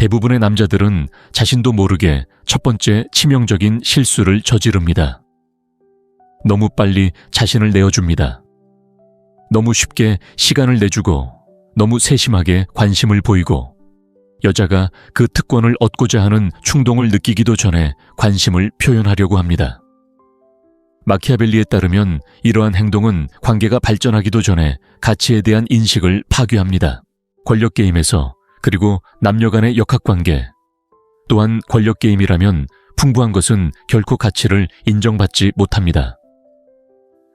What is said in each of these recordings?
대부분의 남자들은 자신도 모르게 첫 번째 치명적인 실수를 저지릅니다. 너무 빨리 자신을 내어줍니다. 너무 쉽게 시간을 내주고 너무 세심하게 관심을 보이고 여자가 그 특권을 얻고자 하는 충동을 느끼기도 전에 관심을 표현하려고 합니다. 마키아벨리에 따르면 이러한 행동은 관계가 발전하기도 전에 가치에 대한 인식을 파괴합니다. 권력 게임에서 그리고 남녀 간의 역학관계 또한 권력 게임이라면 풍부한 것은 결코 가치를 인정받지 못합니다.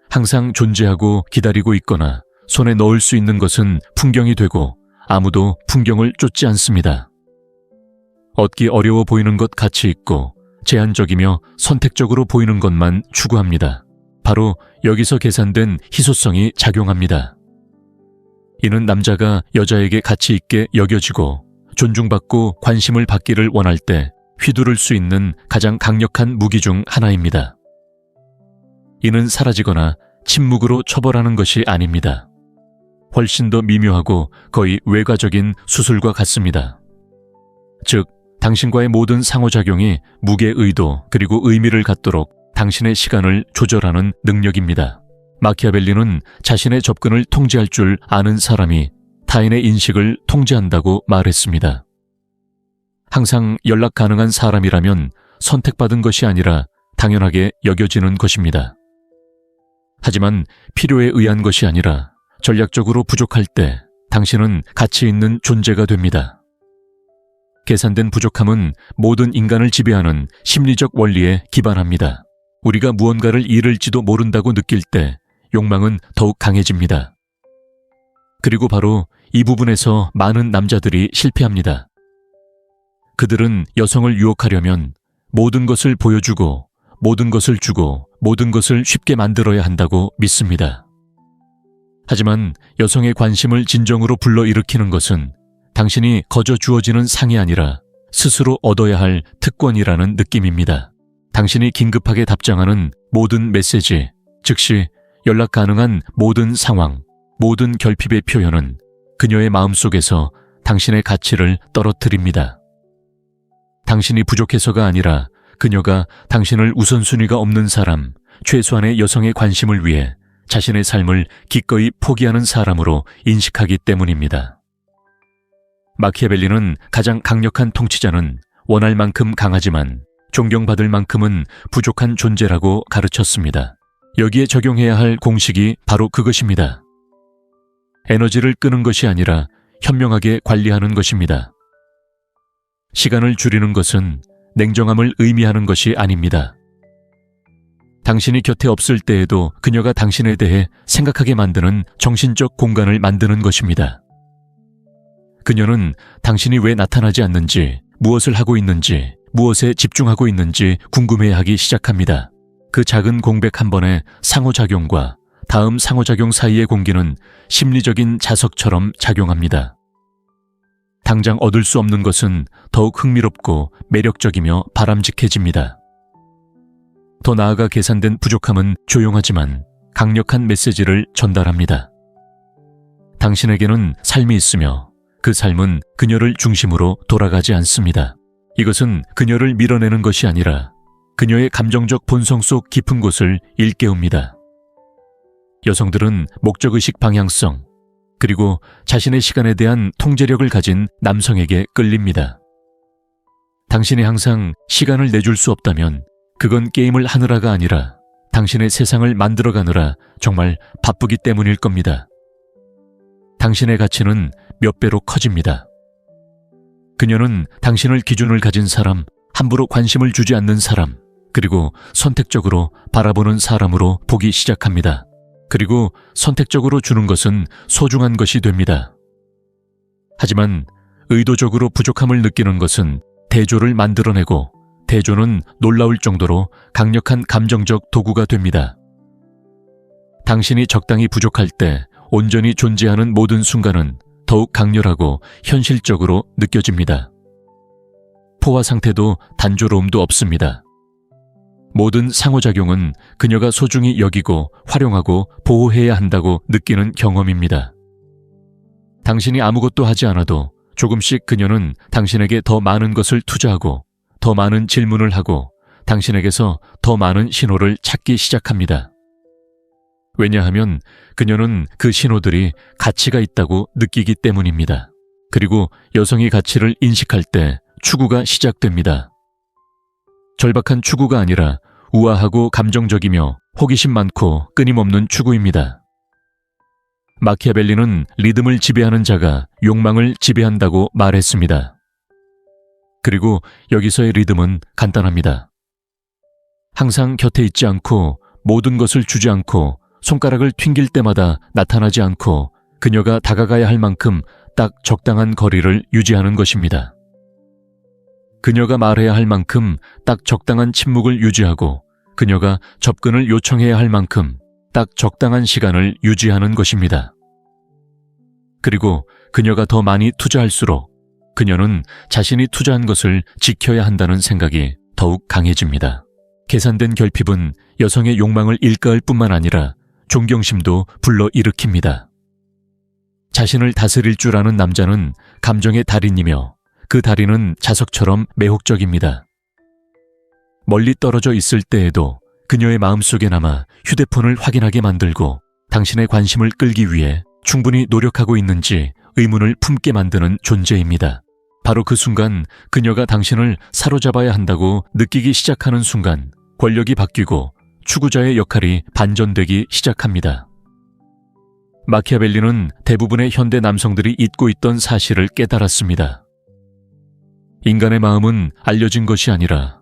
항상 존재하고 기다리고 있거나 손에 넣을 수 있는 것은 풍경이 되고 아무도 풍경을 쫓지 않습니다. 얻기 어려워 보이는 것 가치 있고 제한적이며 선택적으로 보이는 것만 추구합니다. 바로 여기서 계산된 희소성이 작용합니다. 이는 남자가 여자에게 가치 있게 여겨지고 존중받고 관심을 받기를 원할 때 휘두를 수 있는 가장 강력한 무기 중 하나입니다. 이는 사라지거나 침묵으로 처벌하는 것이 아닙니다. 훨씬 더 미묘하고 거의 외과적인 수술과 같습니다. 즉, 당신과의 모든 상호작용이 무게 의도 그리고 의미를 갖도록 당신의 시간을 조절하는 능력입니다. 마키아벨리는 자신의 접근을 통제할 줄 아는 사람이 타인의 인식을 통제한다고 말했습니다. 항상 연락 가능한 사람이라면 선택받은 것이 아니라 당연하게 여겨지는 것입니다. 하지만 필요에 의한 것이 아니라 전략적으로 부족할 때 당신은 가치 있는 존재가 됩니다. 계산된 부족함은 모든 인간을 지배하는 심리적 원리에 기반합니다. 우리가 무언가를 잃을지도 모른다고 느낄 때 욕망은 더욱 강해집니다. 그리고 바로 이 부분에서 많은 남자들이 실패합니다. 그들은 여성을 유혹하려면 모든 것을 보여주고 모든 것을 주고 모든 것을 쉽게 만들어야 한다고 믿습니다. 하지만 여성의 관심을 진정으로 불러일으키는 것은 당신이 거저 주어지는 상이 아니라 스스로 얻어야 할 특권이라는 느낌입니다. 당신이 긴급하게 답장하는 모든 메시지, 즉시 연락 가능한 모든 상황, 모든 결핍의 표현은 그녀의 마음속에서 당신의 가치를 떨어뜨립니다. 당신이 부족해서가 아니라 그녀가 당신을 우선순위가 없는 사람, 최소한의 여성의 관심을 위해 자신의 삶을 기꺼이 포기하는 사람으로 인식하기 때문입니다. 마키아벨리는 가장 강력한 통치자는 원할 만큼 강하지만 존경받을 만큼은 부족한 존재라고 가르쳤습니다. 여기에 적용해야 할 공식이 바로 그것입니다. 에너지를 끄는 것이 아니라 현명하게 관리하는 것입니다. 시간을 줄이는 것은 냉정함을 의미하는 것이 아닙니다. 당신이 곁에 없을 때에도 그녀가 당신에 대해 생각하게 만드는 정신적 공간을 만드는 것입니다. 그녀는 당신이 왜 나타나지 않는지, 무엇을 하고 있는지, 무엇에 집중하고 있는지 궁금해하기 시작합니다. 그 작은 공백 한 번의 상호작용과 다음 상호작용 사이의 공기는 심리적인 자석처럼 작용합니다. 당장 얻을 수 없는 것은 더욱 흥미롭고 매력적이며 바람직해집니다. 더 나아가 계산된 부족함은 조용하지만 강력한 메시지를 전달합니다. 당신에게는 삶이 있으며 그 삶은 그녀를 중심으로 돌아가지 않습니다. 이것은 그녀를 밀어내는 것이 아니라 그녀의 감정적 본성 속 깊은 곳을 일깨웁니다. 여성들은 목적의식 방향성, 그리고 자신의 시간에 대한 통제력을 가진 남성에게 끌립니다. 당신이 항상 시간을 내줄 수 없다면 그건 게임을 하느라가 아니라 당신의 세상을 만들어가느라 정말 바쁘기 때문일 겁니다. 당신의 가치는 몇 배로 커집니다. 그녀는 당신을 기준을 가진 사람, 함부로 관심을 주지 않는 사람, 그리고 선택적으로 바라보는 사람으로 보기 시작합니다. 그리고 선택적으로 주는 것은 소중한 것이 됩니다. 하지만 의도적으로 부족함을 느끼는 것은 대조를 만들어내고 대조는 놀라울 정도로 강력한 감정적 도구가 됩니다. 당신이 적당히 부족할 때 온전히 존재하는 모든 순간은 더욱 강렬하고 현실적으로 느껴집니다. 포화 상태도 단조로움도 없습니다. 모든 상호작용은 그녀가 소중히 여기고 활용하고 보호해야 한다고 느끼는 경험입니다. 당신이 아무것도 하지 않아도 조금씩 그녀는 당신에게 더 많은 것을 투자하고 더 많은 질문을 하고 당신에게서 더 많은 신호를 찾기 시작합니다. 왜냐하면 그녀는 그 신호들이 가치가 있다고 느끼기 때문입니다. 그리고 여성이 가치를 인식할 때 추구가 시작됩니다. 절박한 추구가 아니라 우아하고 감정적이며 호기심 많고 끊임없는 추구입니다. 마키아벨리는 리듬을 지배하는 자가 욕망을 지배한다고 말했습니다. 그리고 여기서의 리듬은 간단합니다. 항상 곁에 있지 않고 모든 것을 주지 않고 손가락을 튕길 때마다 나타나지 않고 그녀가 다가가야 할 만큼 딱 적당한 거리를 유지하는 것입니다. 그녀가 말해야 할 만큼 딱 적당한 침묵을 유지하고 그녀가 접근을 요청해야 할 만큼 딱 적당한 시간을 유지하는 것입니다. 그리고 그녀가 더 많이 투자할수록 그녀는 자신이 투자한 것을 지켜야 한다는 생각이 더욱 강해집니다. 계산된 결핍은 여성의 욕망을 일가할 뿐만 아니라 존경심도 불러일으킵니다. 자신을 다스릴 줄 아는 남자는 감정의 달인이며 그 달인은 자석처럼 매혹적입니다. 멀리 떨어져 있을 때에도 그녀의 마음속에 남아 휴대폰을 확인하게 만들고 당신의 관심을 끌기 위해 충분히 노력하고 있는지 의문을 품게 만드는 존재입니다. 바로 그 순간 그녀가 당신을 사로잡아야 한다고 느끼기 시작하는 순간 권력이 바뀌고 추구자의 역할이 반전되기 시작합니다. 마키아벨리는 대부분의 현대 남성들이 잊고 있던 사실을 깨달았습니다. 인간의 마음은 알려진 것이 아니라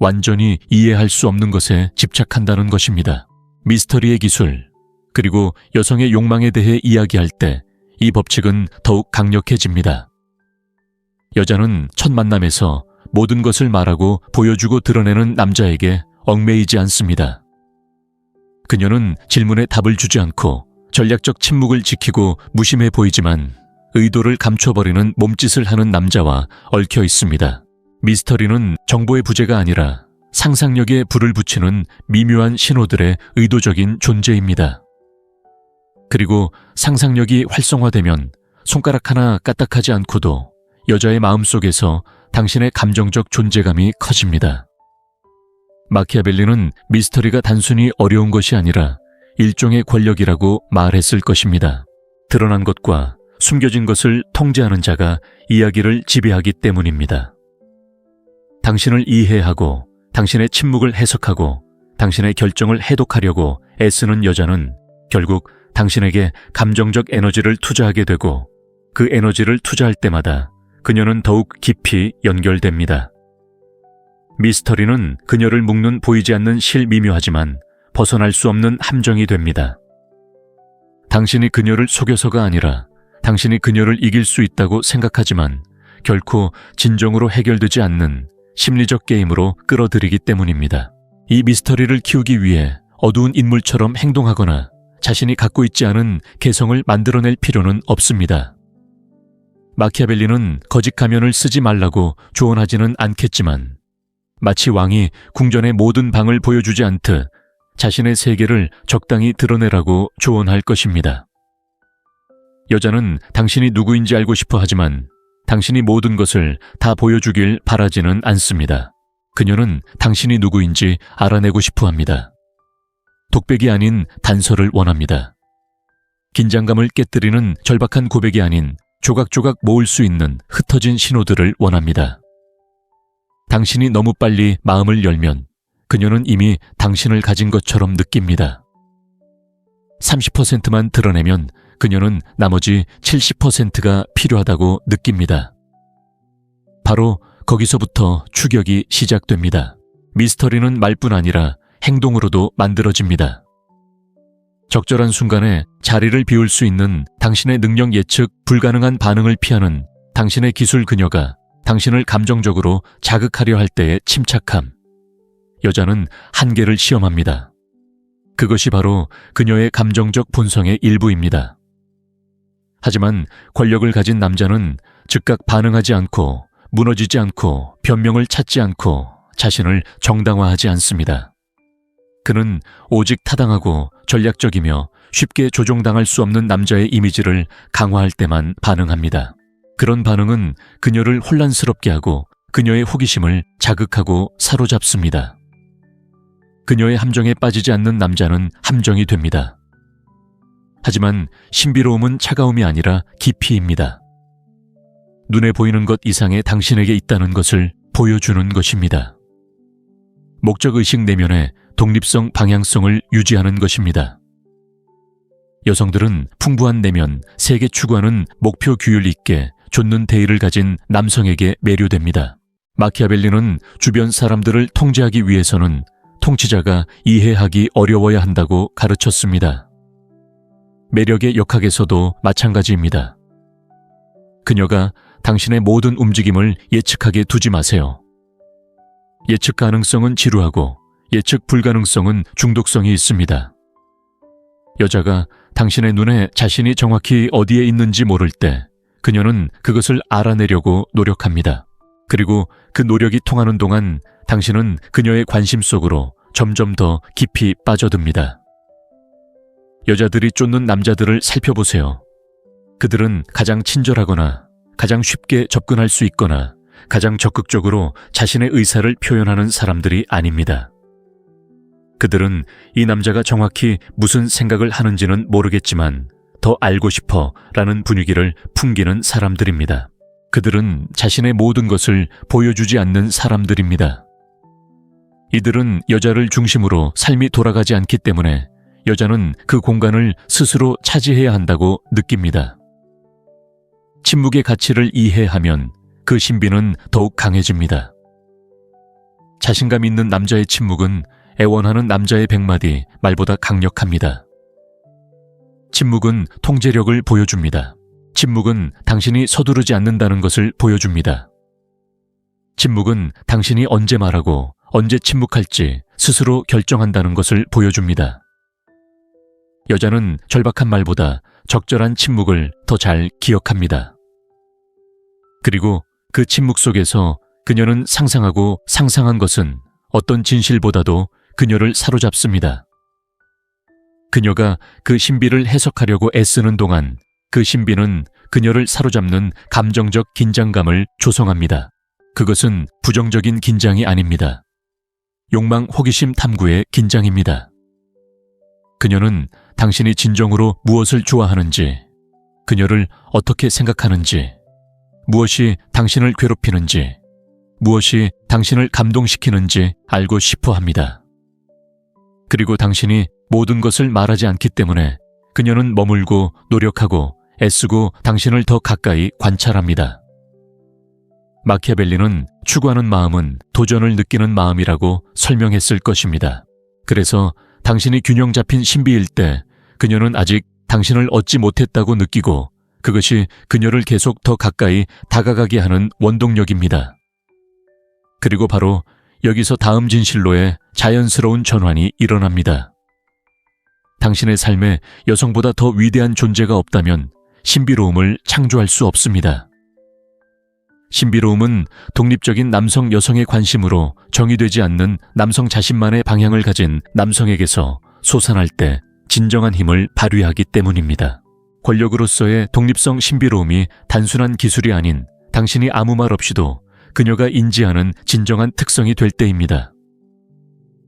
완전히 이해할 수 없는 것에 집착한다는 것입니다. 미스터리의 기술, 그리고 여성의 욕망에 대해 이야기할 때 이 법칙은 더욱 강력해집니다. 여자는 첫 만남에서 모든 것을 말하고 보여주고 드러내는 남자에게 얽매이지 않습니다. 그녀는 질문에 답을 주지 않고 전략적 침묵을 지키고 무심해 보이지만 의도를 감춰버리는 몸짓을 하는 남자와 얽혀 있습니다. 미스터리는 정보의 부재가 아니라 상상력에 불을 붙이는 미묘한 신호들의 의도적인 존재입니다. 그리고 상상력이 활성화되면 손가락 하나 까딱하지 않고도 여자의 마음속에서 당신의 감정적 존재감이 커집니다. 마키아벨리는 미스터리가 단순히 어려운 것이 아니라 일종의 권력이라고 말했을 것입니다. 드러난 것과 숨겨진 것을 통제하는 자가 이야기를 지배하기 때문입니다. 당신을 이해하고 당신의 침묵을 해석하고 당신의 결정을 해독하려고 애쓰는 여자는 결국 당신에게 감정적 에너지를 투자하게 되고 그 에너지를 투자할 때마다 그녀는 더욱 깊이 연결됩니다. 미스터리는 그녀를 묶는 보이지 않는 실미묘하지만 벗어날 수 없는 함정이 됩니다. 당신이 그녀를 속여서가 아니라 당신이 그녀를 이길 수 있다고 생각하지만 결코 진정으로 해결되지 않는 심리적 게임으로 끌어들이기 때문입니다. 이 미스터리를 키우기 위해 어두운 인물처럼 행동하거나 자신이 갖고 있지 않은 개성을 만들어낼 필요는 없습니다. 마키아벨리는 거짓 가면을 쓰지 말라고 조언하지는 않겠지만 마치 왕이 궁전의 모든 방을 보여주지 않듯 자신의 세계를 적당히 드러내라고 조언할 것입니다. 여자는 당신이 누구인지 알고 싶어 하지만 당신이 모든 것을 다 보여주길 바라지는 않습니다. 그녀는 당신이 누구인지 알아내고 싶어 합니다. 독백이 아닌 단서를 원합니다. 긴장감을 깨뜨리는 절박한 고백이 아닌 조각조각 모을 수 있는 흩어진 신호들을 원합니다. 당신이 너무 빨리 마음을 열면 그녀는 이미 당신을 가진 것처럼 느낍니다. 30%만 드러내면 그녀는 나머지 70%가 필요하다고 느낍니다. 바로 거기서부터 추격이 시작됩니다. 미스터리는 말뿐 아니라 행동으로도 만들어집니다. 적절한 순간에 자리를 비울 수 있는 당신의 능력 예측 불가능한 반응을 피하는 당신의 기술 그녀가 당신을 감정적으로 자극하려 할 때의 침착함. 여자는 한계를 시험합니다. 그것이 바로 그녀의 감정적 본성의 일부입니다. 하지만 권력을 가진 남자는 즉각 반응하지 않고 무너지지 않고 변명을 찾지 않고 자신을 정당화하지 않습니다. 그는 오직 타당하고 전략적이며 쉽게 조종당할 수 없는 남자의 이미지를 강화할 때만 반응합니다. 그런 반응은 그녀를 혼란스럽게 하고 그녀의 호기심을 자극하고 사로잡습니다. 그녀의 함정에 빠지지 않는 남자는 함정이 됩니다. 하지만 신비로움은 차가움이 아니라 깊이입니다. 눈에 보이는 것 이상의 당신에게 있다는 것을 보여주는 것입니다. 목적의식 내면의 독립성 방향성을 유지하는 것입니다. 여성들은 풍부한 내면, 세계 추구하는 목표 규율 있게 좇는 대의를 가진 남성에게 매료됩니다. 마키아벨리는 주변 사람들을 통제하기 위해서는 통치자가 이해하기 어려워야 한다고 가르쳤습니다. 매력의 역학에서도 마찬가지입니다. 그녀가 당신의 모든 움직임을 예측하게 두지 마세요. 예측 가능성은 지루하고 예측 불가능성은 중독성이 있습니다. 여자가 당신의 눈에 자신이 정확히 어디에 있는지 모를 때 그녀는 그것을 알아내려고 노력합니다. 그리고 그 노력이 통하는 동안 당신은 그녀의 관심 속으로 점점 더 깊이 빠져듭니다. 여자들이 쫓는 남자들을 살펴보세요. 그들은 가장 친절하거나 가장 쉽게 접근할 수 있거나 가장 적극적으로 자신의 의사를 표현하는 사람들이 아닙니다. 그들은 이 남자가 정확히 무슨 생각을 하는지는 모르겠지만 더 알고 싶어 라는 분위기를 풍기는 사람들입니다. 그들은 자신의 모든 것을 보여주지 않는 사람들입니다. 이들은 여자를 중심으로 삶이 돌아가지 않기 때문에 여자는 그 공간을 스스로 차지해야 한다고 느낍니다. 침묵의 가치를 이해하면 그 신비는 더욱 강해집니다. 자신감 있는 남자의 침묵은 애원하는 남자의 100마디 말보다 강력합니다. 침묵은 통제력을 보여줍니다. 침묵은 당신이 서두르지 않는다는 것을 보여줍니다. 침묵은 당신이 언제 말하고 언제 침묵할지 스스로 결정한다는 것을 보여줍니다. 여자는 절박한 말보다 적절한 침묵을 더 잘 기억합니다. 그리고 그 침묵 속에서 그녀는 상상하고 상상한 것은 어떤 진실보다도 그녀를 사로잡습니다. 그녀가 그 신비를 해석하려고 애쓰는 동안 그 신비는 그녀를 사로잡는 감정적 긴장감을 조성합니다. 그것은 부정적인 긴장이 아닙니다. 욕망, 호기심, 탐구의 긴장입니다. 그녀는 당신이 진정으로 무엇을 좋아하는지, 그녀를 어떻게 생각하는지, 무엇이 당신을 괴롭히는지, 무엇이 당신을 감동시키는지 알고 싶어 합니다. 그리고 당신이 모든 것을 말하지 않기 때문에 그녀는 머물고 노력하고 애쓰고 당신을 더 가까이 관찰합니다. 마키아벨리는 추구하는 마음은 도전을 느끼는 마음이라고 설명했을 것입니다. 그래서 당신이 균형 잡힌 신비일 때 그녀는 아직 당신을 얻지 못했다고 느끼고 그것이 그녀를 계속 더 가까이 다가가게 하는 원동력입니다. 그리고 바로 여기서 다음 진실로의 자연스러운 전환이 일어납니다. 당신의 삶에 여성보다 더 위대한 존재가 없다면 신비로움을 창조할 수 없습니다. 신비로움은 독립적인 남성 여성의 관심으로 정의되지 않는 남성 자신만의 방향을 가진 남성에게서 솟아날 때 진정한 힘을 발휘하기 때문입니다. 권력으로서의 독립성 신비로움이 단순한 기술이 아닌 당신이 아무 말 없이도 그녀가 인지하는 진정한 특성이 될 때입니다.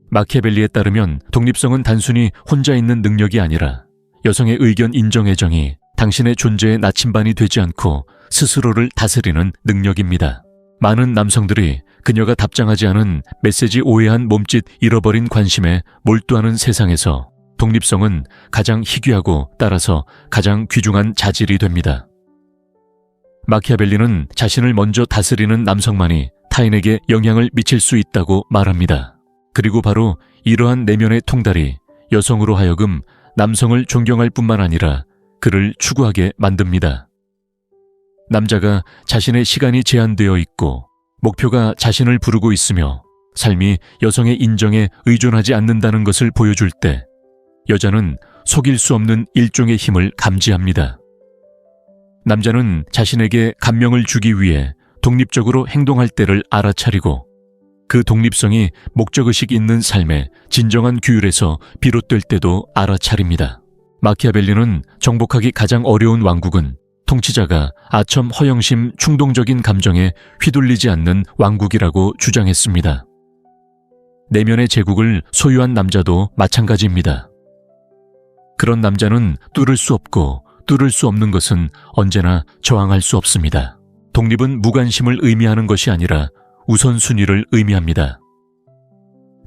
마키아벨리에 따르면 독립성은 단순히 혼자 있는 능력이 아니라 여성의 의견 인정 애정이 당신의 존재의 나침반이 되지 않고 스스로를 다스리는 능력입니다. 많은 남성들이 그녀가 답장하지 않은 메시지 오해한 몸짓 잃어버린 관심에 몰두하는 세상에서 독립성은 가장 희귀하고 따라서 가장 귀중한 자질이 됩니다. 마키아벨리는 자신을 먼저 다스리는 남성만이 타인에게 영향을 미칠 수 있다고 말합니다. 그리고 바로 이러한 내면의 통달이 여성으로 하여금 남성을 존경할 뿐만 아니라 그를 추구하게 만듭니다. 남자가 자신의 시간이 제한되어 있고 목표가 자신을 부르고 있으며 삶이 여성의 인정에 의존하지 않는다는 것을 보여줄 때 여자는 속일 수 없는 일종의 힘을 감지합니다. 남자는 자신에게 감명을 주기 위해 독립적으로 행동할 때를 알아차리고 그 독립성이 목적의식 있는 삶의 진정한 규율에서 비롯될 때도 알아차립니다. 마키아벨리는 정복하기 가장 어려운 왕국은 통치자가 아첨 허영심 충동적인 감정에 휘둘리지 않는 왕국이라고 주장했습니다. 내면의 제국을 소유한 남자도 마찬가지입니다. 그런 남자는 뚫을 수 없고 뚫을 수 없는 것은 언제나 저항할 수 없습니다. 독립은 무관심을 의미하는 것이 아니라 우선순위를 의미합니다.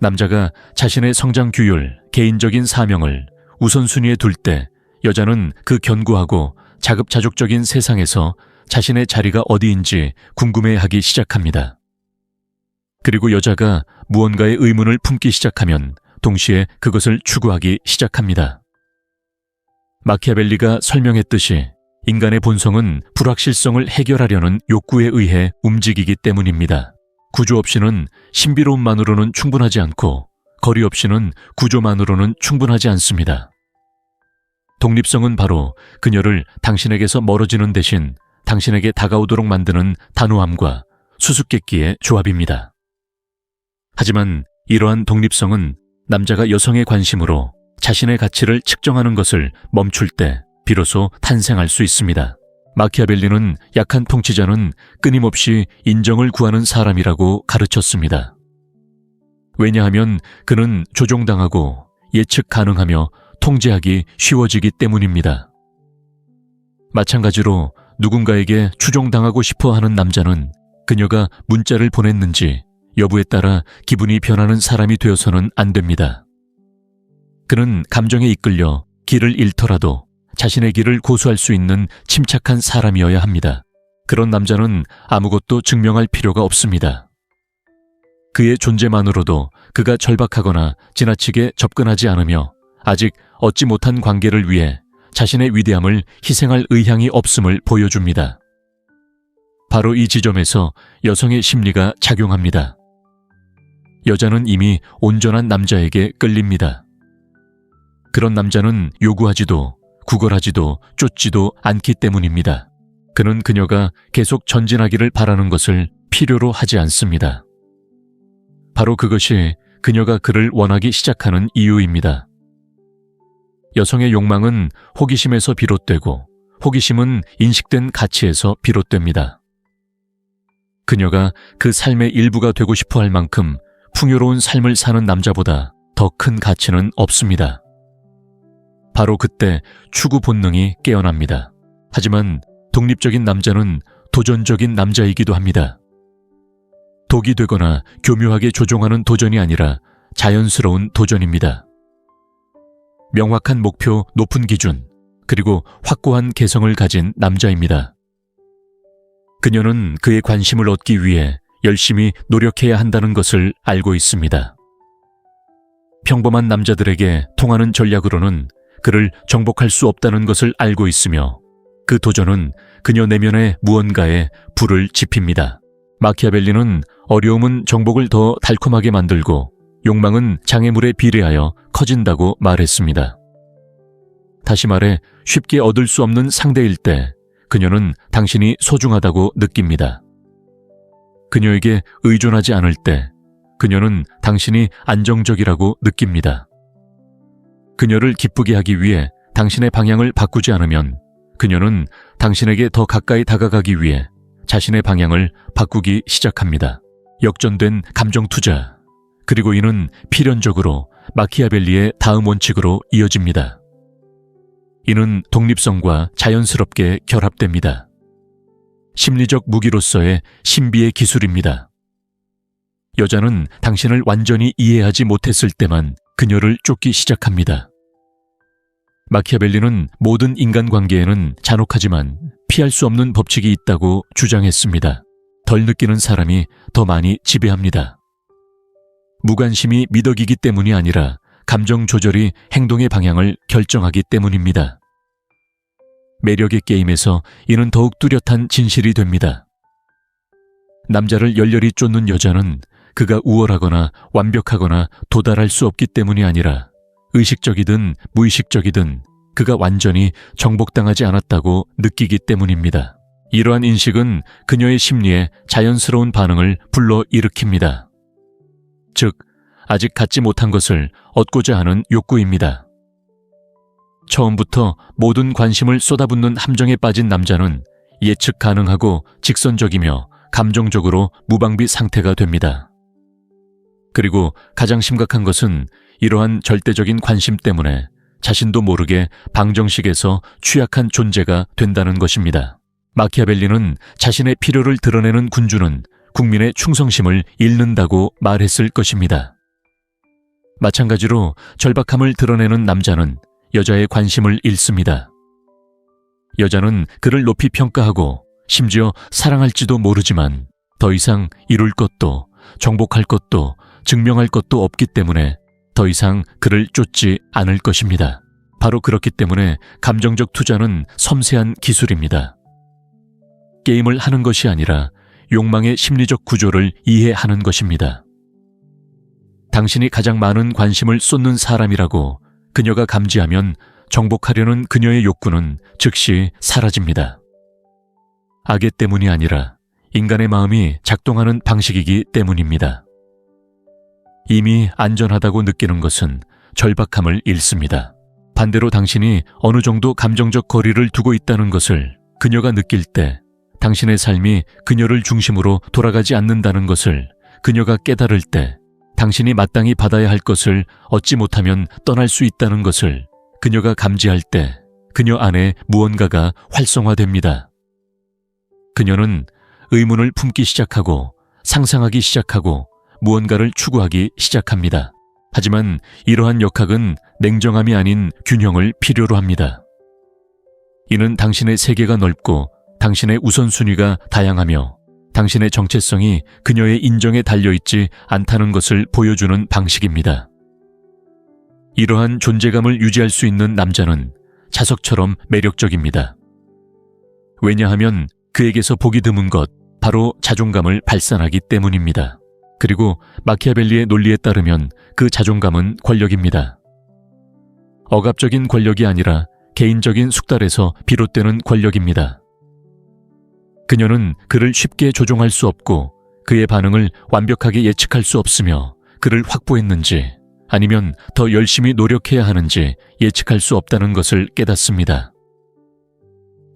남자가 자신의 성장 규율, 개인적인 사명을 우선순위에 둘 때 여자는 그 견고하고 자급자족적인 세상에서 자신의 자리가 어디인지 궁금해하기 시작합니다. 그리고 여자가 무언가의 의문을 품기 시작하면 동시에 그것을 추구하기 시작합니다. 마키아벨리가 설명했듯이 인간의 본성은 불확실성을 해결하려는 욕구에 의해 움직이기 때문입니다. 구조 없이는 신비로움만으로는 충분하지 않고 거리 없이는 구조만으로는 충분하지 않습니다. 독립성은 바로 그녀를 당신에게서 멀어지는 대신 당신에게 다가오도록 만드는 단호함과 수수께끼의 조합입니다. 하지만 이러한 독립성은 남자가 여성의 관심으로 자신의 가치를 측정하는 것을 멈출 때 비로소 탄생할 수 있습니다. 마키아벨리는 약한 통치자는 끊임없이 인정을 구하는 사람이라고 가르쳤습니다. 왜냐하면 그는 조종당하고 예측 가능하며 통제하기 쉬워지기 때문입니다. 마찬가지로 누군가에게 추종당하고 싶어 하는 남자는 그녀가 문자를 보냈는지 여부에 따라 기분이 변하는 사람이 되어서는 안 됩니다. 그는 감정에 이끌려 길을 잃더라도 자신의 길을 고수할 수 있는 침착한 사람이어야 합니다. 그런 남자는 아무것도 증명할 필요가 없습니다. 그의 존재만으로도 그가 절박하거나 지나치게 접근하지 않으며 아직 얻지 못한 관계를 위해 자신의 위대함을 희생할 의향이 없음을 보여줍니다. 바로 이 지점에서 여성의 심리가 작용합니다. 여자는 이미 온전한 남자에게 끌립니다. 그런 남자는 요구하지도 구걸하지도 쫓지도 않기 때문입니다. 그는 그녀가 계속 전진하기를 바라는 것을 필요로 하지 않습니다. 바로 그것이 그녀가 그를 원하기 시작하는 이유입니다. 여성의 욕망은 호기심에서 비롯되고 호기심은 인식된 가치에서 비롯됩니다. 그녀가 그 삶의 일부가 되고 싶어 할 만큼 풍요로운 삶을 사는 남자보다 더 큰 가치는 없습니다. 바로 그때 추구 본능이 깨어납니다. 하지만 독립적인 남자는 도전적인 남자이기도 합니다. 독이 되거나 교묘하게 조종하는 도전이 아니라 자연스러운 도전입니다. 명확한 목표, 높은 기준, 그리고 확고한 개성을 가진 남자입니다. 그녀는 그의 관심을 얻기 위해 열심히 노력해야 한다는 것을 알고 있습니다. 평범한 남자들에게 통하는 전략으로는 그를 정복할 수 없다는 것을 알고 있으며 그 도전은 그녀 내면의 무언가에 불을 지핍니다. 마키아벨리는 어려움은 정복을 더 달콤하게 만들고 욕망은 장애물에 비례하여 커진다고 말했습니다. 다시 말해 쉽게 얻을 수 없는 상대일 때 그녀는 당신이 소중하다고 느낍니다. 그녀에게 의존하지 않을 때 그녀는 당신이 안정적이라고 느낍니다. 그녀를 기쁘게 하기 위해 당신의 방향을 바꾸지 않으면 그녀는 당신에게 더 가까이 다가가기 위해 자신의 방향을 바꾸기 시작합니다. 역전된 감정 투자, 그리고 이는 필연적으로 마키아벨리의 다음 원칙으로 이어집니다. 이는 독립성과 자연스럽게 결합됩니다. 심리적 무기로서의 신비의 기술입니다. 여자는 당신을 완전히 이해하지 못했을 때만 그녀를 쫓기 시작합니다. 마키아벨리는 모든 인간관계에는 잔혹하지만 피할 수 없는 법칙이 있다고 주장했습니다. 덜 느끼는 사람이 더 많이 지배합니다. 무관심이 미덕이기 때문이 아니라 감정 조절이 행동의 방향을 결정하기 때문입니다. 매력의 게임에서 이는 더욱 뚜렷한 진실이 됩니다. 남자를 열렬히 쫓는 여자는 그가 우월하거나 완벽하거나 도달할 수 없기 때문이 아니라 의식적이든 무의식적이든 그가 완전히 정복당하지 않았다고 느끼기 때문입니다. 이러한 인식은 그녀의 심리에 자연스러운 반응을 불러일으킵니다. 즉, 아직 갖지 못한 것을 얻고자 하는 욕구입니다. 처음부터 모든 관심을 쏟아붓는 함정에 빠진 남자는 예측 가능하고 직선적이며 감정적으로 무방비 상태가 됩니다. 그리고 가장 심각한 것은 이러한 절대적인 관심 때문에 자신도 모르게 방정식에서 취약한 존재가 된다는 것입니다. 마키아벨리는 자신의 필요를 드러내는 군주는 국민의 충성심을 잃는다고 말했을 것입니다. 마찬가지로 절박함을 드러내는 남자는 여자의 관심을 잃습니다. 여자는 그를 높이 평가하고 심지어 사랑할지도 모르지만 더 이상 이룰 것도 정복할 것도 증명할 것도 없기 때문에 더 이상 그를 쫓지 않을 것입니다. 바로 그렇기 때문에 감정적 투자는 섬세한 기술입니다. 게임을 하는 것이 아니라 욕망의 심리적 구조를 이해하는 것입니다. 당신이 가장 많은 관심을 쏟는 사람이라고 그녀가 감지하면 정복하려는 그녀의 욕구는 즉시 사라집니다. 악의 때문이 아니라 인간의 마음이 작동하는 방식이기 때문입니다. 이미 안전하다고 느끼는 것은 절박함을 잃습니다. 반대로 당신이 어느 정도 감정적 거리를 두고 있다는 것을 그녀가 느낄 때 당신의 삶이 그녀를 중심으로 돌아가지 않는다는 것을 그녀가 깨달을 때 당신이 마땅히 받아야 할 것을 얻지 못하면 떠날 수 있다는 것을 그녀가 감지할 때 그녀 안에 무언가가 활성화됩니다. 그녀는 의문을 품기 시작하고 상상하기 시작하고 무언가를 추구하기 시작합니다. 하지만 이러한 역학은 냉정함이 아닌 균형을 필요로 합니다. 이는 당신의 세계가 넓고 당신의 우선순위가 다양하며 당신의 정체성이 그녀의 인정에 달려있지 않다는 것을 보여주는 방식입니다. 이러한 존재감을 유지할 수 있는 남자는 자석처럼 매력적입니다. 왜냐하면 그에게서 보기 드문 것, 바로 자존감을 발산하기 때문입니다. 그리고 마키아벨리의 논리에 따르면 그 자존감은 권력입니다. 억압적인 권력이 아니라 개인적인 숙달에서 비롯되는 권력입니다. 그녀는 그를 쉽게 조종할 수 없고 그의 반응을 완벽하게 예측할 수 없으며 그를 확보했는지 아니면 더 열심히 노력해야 하는지 예측할 수 없다는 것을 깨닫습니다.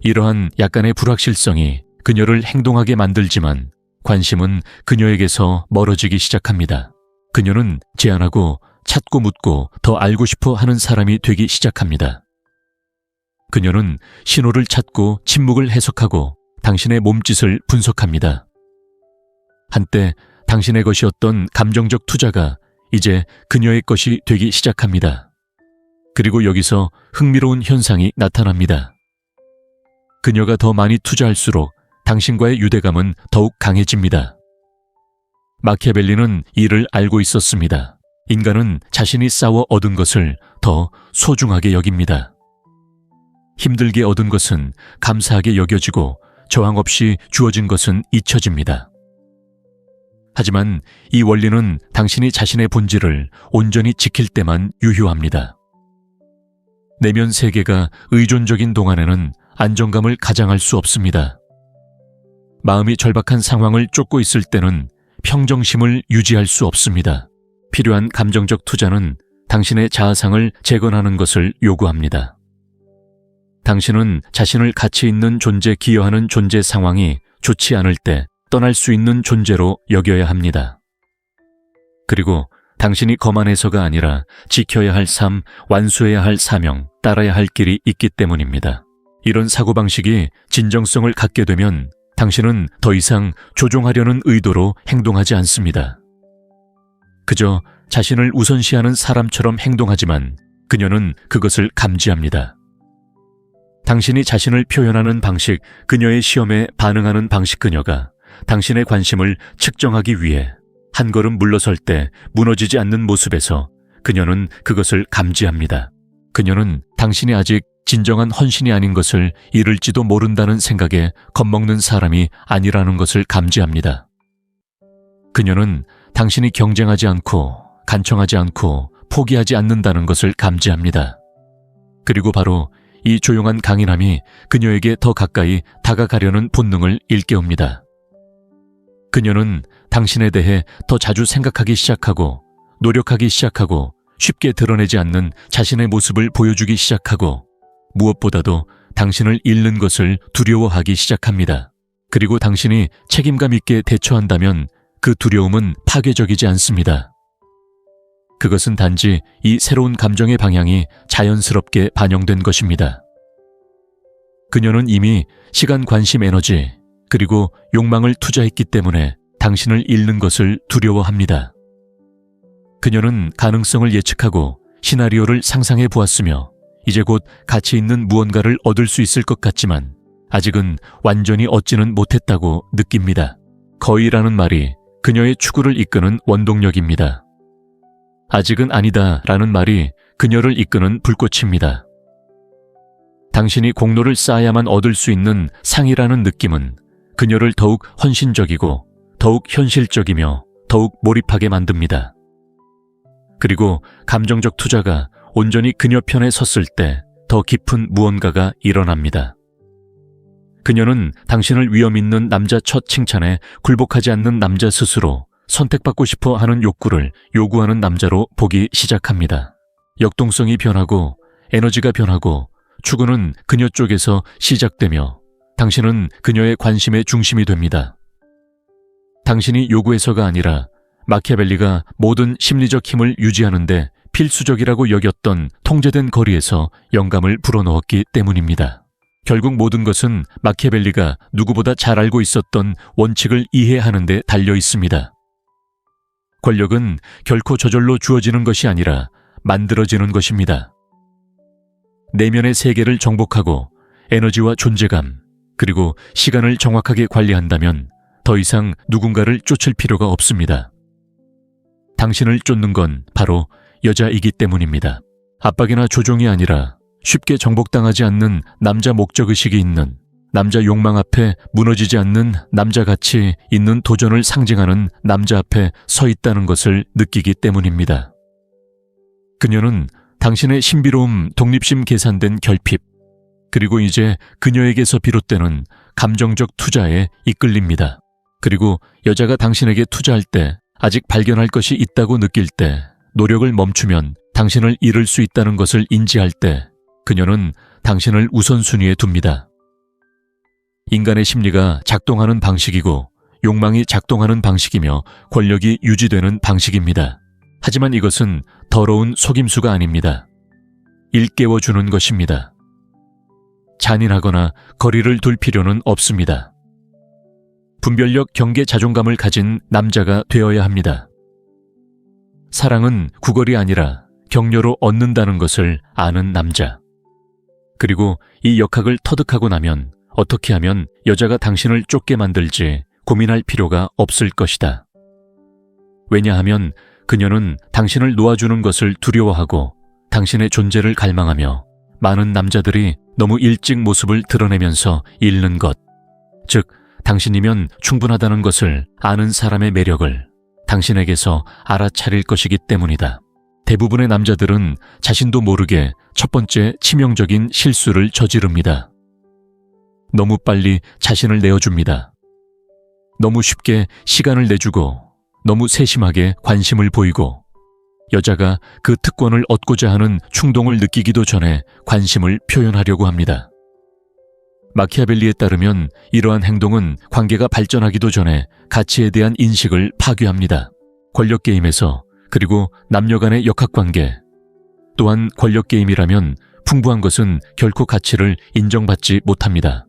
이러한 약간의 불확실성이 그녀를 행동하게 만들지만 관심은 그녀에게서 멀어지기 시작합니다. 그녀는 제안하고 찾고 묻고 더 알고 싶어 하는 사람이 되기 시작합니다. 그녀는 신호를 찾고 침묵을 해석하고 당신의 몸짓을 분석합니다. 한때 당신의 것이었던 감정적 투자가 이제 그녀의 것이 되기 시작합니다. 그리고 여기서 흥미로운 현상이 나타납니다. 그녀가 더 많이 투자할수록 당신과의 유대감은 더욱 강해집니다. 마키아벨리는 이를 알고 있었습니다. 인간은 자신이 싸워 얻은 것을 더 소중하게 여깁니다. 힘들게 얻은 것은 감사하게 여겨지고 저항 없이 주어진 것은 잊혀집니다. 하지만 이 원리는 당신이 자신의 본질을 온전히 지킬 때만 유효합니다. 내면 세계가 의존적인 동안에는 안정감을 가장할 수 없습니다. 마음이 절박한 상황을 쫓고 있을 때는 평정심을 유지할 수 없습니다. 필요한 감정적 투자는 당신의 자아상을 재건하는 것을 요구합니다. 당신은 자신을 가치 있는 존재 기여하는 존재 상황이 좋지 않을 때 떠날 수 있는 존재로 여겨야 합니다. 그리고 당신이 거만해서가 아니라 지켜야 할 삶, 완수해야 할 사명, 따라야 할 길이 있기 때문입니다. 이런 사고방식이 진정성을 갖게 되면 당신은 더 이상 조종하려는 의도로 행동하지 않습니다. 그저 자신을 우선시하는 사람처럼 행동하지만 그녀는 그것을 감지합니다. 당신이 자신을 표현하는 방식, 그녀의 시험에 반응하는 방식 그녀가 당신의 관심을 측정하기 위해 한 걸음 물러설 때 무너지지 않는 모습에서 그녀는 그것을 감지합니다. 그녀는 당신이 아직 진정한 헌신이 아닌 것을 이룰지도 모른다는 생각에 겁먹는 사람이 아니라는 것을 감지합니다. 그녀는 당신이 경쟁하지 않고 간청하지 않고 포기하지 않는다는 것을 감지합니다. 그리고 바로 이 조용한 강인함이 그녀에게 더 가까이 다가가려는 본능을 일깨웁니다. 그녀는 당신에 대해 더 자주 생각하기 시작하고 노력하기 시작하고 쉽게 드러내지 않는 자신의 모습을 보여주기 시작하고 무엇보다도 당신을 잃는 것을 두려워하기 시작합니다. 그리고 당신이 책임감 있게 대처한다면 그 두려움은 파괴적이지 않습니다. 그것은 단지 이 새로운 감정의 방향이 자연스럽게 반영된 것입니다. 그녀는 이미 시간, 관심, 에너지, 그리고 욕망을 투자했기 때문에 당신을 잃는 것을 두려워합니다. 그녀는 가능성을 예측하고 시나리오를 상상해 보았으며 이제 곧 가치 있는 무언가를 얻을 수 있을 것 같지만 아직은 완전히 얻지는 못했다고 느낍니다. 거의라는 말이 그녀의 추구를 이끄는 원동력입니다. 아직은 아니다 라는 말이 그녀를 이끄는 불꽃입니다. 당신이 공로를 쌓아야만 얻을 수 있는 상이라는 느낌은 그녀를 더욱 헌신적이고 더욱 현실적이며 더욱 몰입하게 만듭니다. 그리고 감정적 투자가 온전히 그녀 편에 섰을 때 더 깊은 무언가가 일어납니다. 그녀는 당신을 위험 있는 남자 첫 칭찬에 굴복하지 않는 남자 스스로 선택받고 싶어 하는 욕구를 요구하는 남자로 보기 시작합니다. 역동성이 변하고 에너지가 변하고 추구는 그녀 쪽에서 시작되며 당신은 그녀의 관심의 중심이 됩니다. 당신이 요구해서가 아니라 마키아벨리가 모든 심리적 힘을 유지하는데 필수적이라고 여겼던 통제된 거리에서 영감을 불어넣었기 때문입니다. 결국 모든 것은 마키아벨리가 누구보다 잘 알고 있었던 원칙을 이해하는 데 달려 있습니다. 권력은 결코 저절로 주어지는 것이 아니라 만들어지는 것입니다. 내면의 세계를 정복하고 에너지와 존재감, 그리고 시간을 정확하게 관리한다면 더 이상 누군가를 쫓을 필요가 없습니다. 당신을 쫓는 건 바로 여자이기 때문입니다. 압박이나 조종이 아니라 쉽게 정복당하지 않는 남자 목적의식이 있는, 남자 욕망 앞에 무너지지 않는 남자같이 있는 도전을 상징하는 남자 앞에 서 있다는 것을 느끼기 때문입니다. 그녀는 당신의 신비로움, 독립심 계산된 결핍, 그리고 이제 그녀에게서 비롯되는 감정적 투자에 이끌립니다. 그리고 여자가 당신에게 투자할 때, 아직 발견할 것이 있다고 느낄 때, 노력을 멈추면 당신을 잃을 수 있다는 것을 인지할 때 그녀는 당신을 우선순위에 둡니다. 인간의 심리가 작동하는 방식이고 욕망이 작동하는 방식이며 권력이 유지되는 방식입니다. 하지만 이것은 더러운 속임수가 아닙니다. 일깨워주는 것입니다. 잔인하거나 거리를 둘 필요는 없습니다. 분별력, 경계, 자존감을 가진 남자가 되어야 합니다. 사랑은 구걸이 아니라 격려로 얻는다는 것을 아는 남자. 그리고 이 역학을 터득하고 나면 어떻게 하면 여자가 당신을 쫓게 만들지 고민할 필요가 없을 것이다. 왜냐하면 그녀는 당신을 놓아주는 것을 두려워하고 당신의 존재를 갈망하며 많은 남자들이 너무 일찍 모습을 드러내면서 잃는 것, 즉 당신이면 충분하다는 것을 아는 사람의 매력을 당신에게서 알아차릴 것이기 때문이다. 대부분의 남자들은 자신도 모르게 첫 번째 치명적인 실수를 저지릅니다. 너무 빨리 자신을 내어줍니다. 너무 쉽게 시간을 내주고 너무 세심하게 관심을 보이고 여자가 그 특권을 얻고자 하는 충동을 느끼기도 전에 관심을 표현하려고 합니다. 마키아벨리에 따르면 이러한 행동은 관계가 발전하기도 전에 가치에 대한 인식을 파괴합니다. 권력 게임에서, 그리고 남녀 간의 역학관계, 또한 권력 게임이라면 풍부한 것은 결코 가치를 인정받지 못합니다.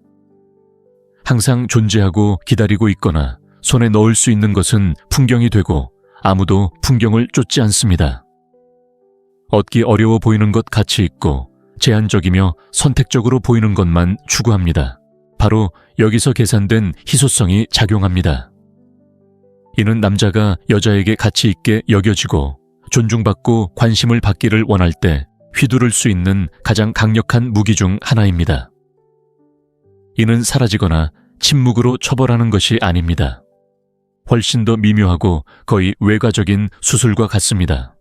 항상 존재하고 기다리고 있거나 손에 넣을 수 있는 것은 풍경이 되고 아무도 풍경을 쫓지 않습니다. 얻기 어려워 보이는 것 가치 있고 제한적이며 선택적으로 보이는 것만 추구합니다. 바로 여기서 계산된 희소성이 작용합니다. 이는 남자가 여자에게 가치 있게 여겨지고 존중받고 관심을 받기를 원할 때 휘두를 수 있는 가장 강력한 무기 중 하나입니다. 이는 사라지거나 침묵으로 처벌하는 것이 아닙니다. 훨씬 더 미묘하고 거의 외과적인 수술과 같습니다.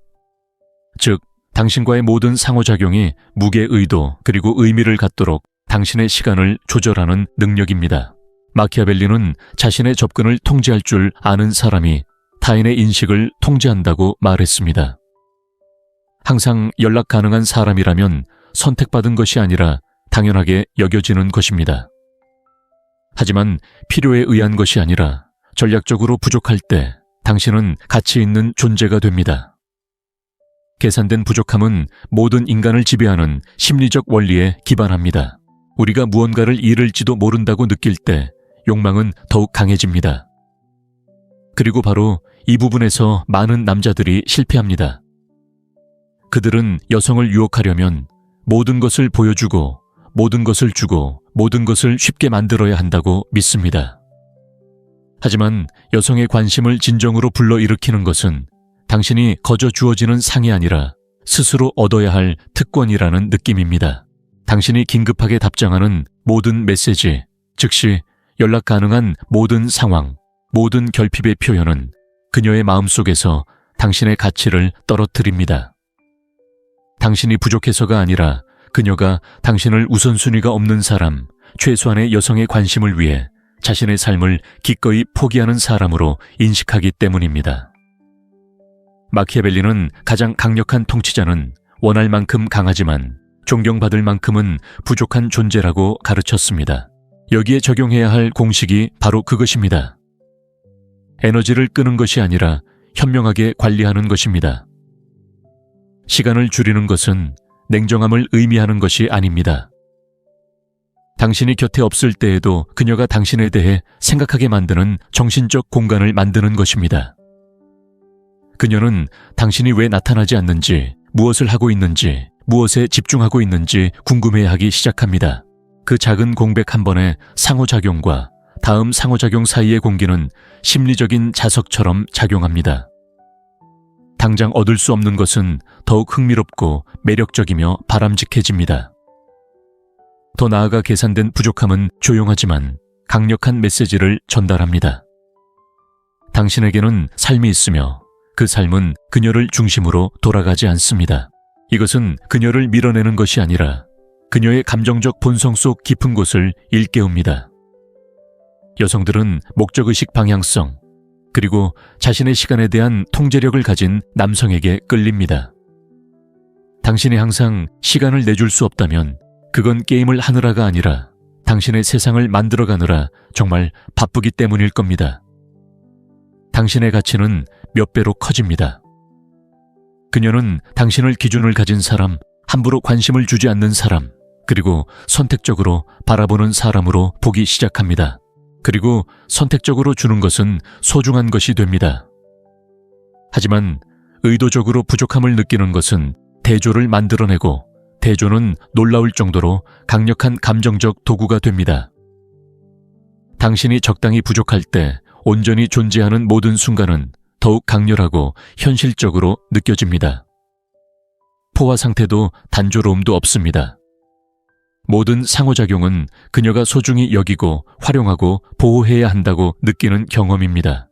즉, 당신과의 모든 상호작용이 무게 의도 그리고 의미를 갖도록 당신의 시간을 조절하는 능력입니다. 마키아벨리는 자신의 접근을 통제할 줄 아는 사람이 타인의 인식을 통제한다고 말했습니다. 항상 연락 가능한 사람이라면 선택받은 것이 아니라 당연하게 여겨지는 것입니다. 하지만 필요에 의한 것이 아니라 전략적으로 부족할 때 당신은 가치 있는 존재가 됩니다. 계산된 부족함은 모든 인간을 지배하는 심리적 원리에 기반합니다. 우리가 무언가를 잃을지도 모른다고 느낄 때 욕망은 더욱 강해집니다. 그리고 바로 이 부분에서 많은 남자들이 실패합니다. 그들은 여성을 유혹하려면 모든 것을 보여주고 모든 것을 주고 모든 것을 쉽게 만들어야 한다고 믿습니다. 하지만 여성의 관심을 진정으로 불러일으키는 것은 당신이 거저 주어지는 상이 아니라 스스로 얻어야 할 특권이라는 느낌입니다. 당신이 긴급하게 답장하는 모든 메시지, 즉시 연락 가능한 모든 상황, 모든 결핍의 표현은 그녀의 마음속에서 당신의 가치를 떨어뜨립니다. 당신이 부족해서가 아니라 그녀가 당신을 우선순위가 없는 사람, 최소한의 여성의 관심을 위해 자신의 삶을 기꺼이 포기하는 사람으로 인식하기 때문입니다. 마키아벨리는 가장 강력한 통치자는 원할 만큼 강하지만 존경받을 만큼은 부족한 존재라고 가르쳤습니다. 여기에 적용해야 할 공식이 바로 그것입니다. 에너지를 끄는 것이 아니라 현명하게 관리하는 것입니다. 시간을 줄이는 것은 냉정함을 의미하는 것이 아닙니다. 당신이 곁에 없을 때에도 그녀가 당신에 대해 생각하게 만드는 정신적 공간을 만드는 것입니다. 그녀는 당신이 왜 나타나지 않는지, 무엇을 하고 있는지, 무엇에 집중하고 있는지 궁금해하기 시작합니다. 그 작은 공백 한 번의 상호작용과 다음 상호작용 사이의 공기는 심리적인 자석처럼 작용합니다. 당장 얻을 수 없는 것은 더욱 흥미롭고 매력적이며 바람직해집니다. 더 나아가 계산된 부족함은 조용하지만 강력한 메시지를 전달합니다. 당신에게는 삶이 있으며 그 삶은 그녀를 중심으로 돌아가지 않습니다. 이것은 그녀를 밀어내는 것이 아니라 그녀의 감정적 본성 속 깊은 곳을 일깨웁니다. 여성들은 목적의식 방향성, 그리고 자신의 시간에 대한 통제력을 가진 남성에게 끌립니다. 당신이 항상 시간을 내줄 수 없다면 그건 게임을 하느라가 아니라 당신의 세상을 만들어가느라 정말 바쁘기 때문일 겁니다. 당신의 가치는 몇 배로 커집니다. 그녀는 당신을 기준을 가진 사람, 함부로 관심을 주지 않는 사람, 그리고 선택적으로 바라보는 사람으로 보기 시작합니다. 그리고 선택적으로 주는 것은 소중한 것이 됩니다. 하지만 의도적으로 부족함을 느끼는 것은 대조를 만들어내고 대조는 놀라울 정도로 강력한 감정적 도구가 됩니다. 당신이 적당히 부족할 때 온전히 존재하는 모든 순간은 더욱 강렬하고 현실적으로 느껴집니다. 포화 상태도 단조로움도 없습니다. 모든 상호작용은 그녀가 소중히 여기고 활용하고 보호해야 한다고 느끼는 경험입니다.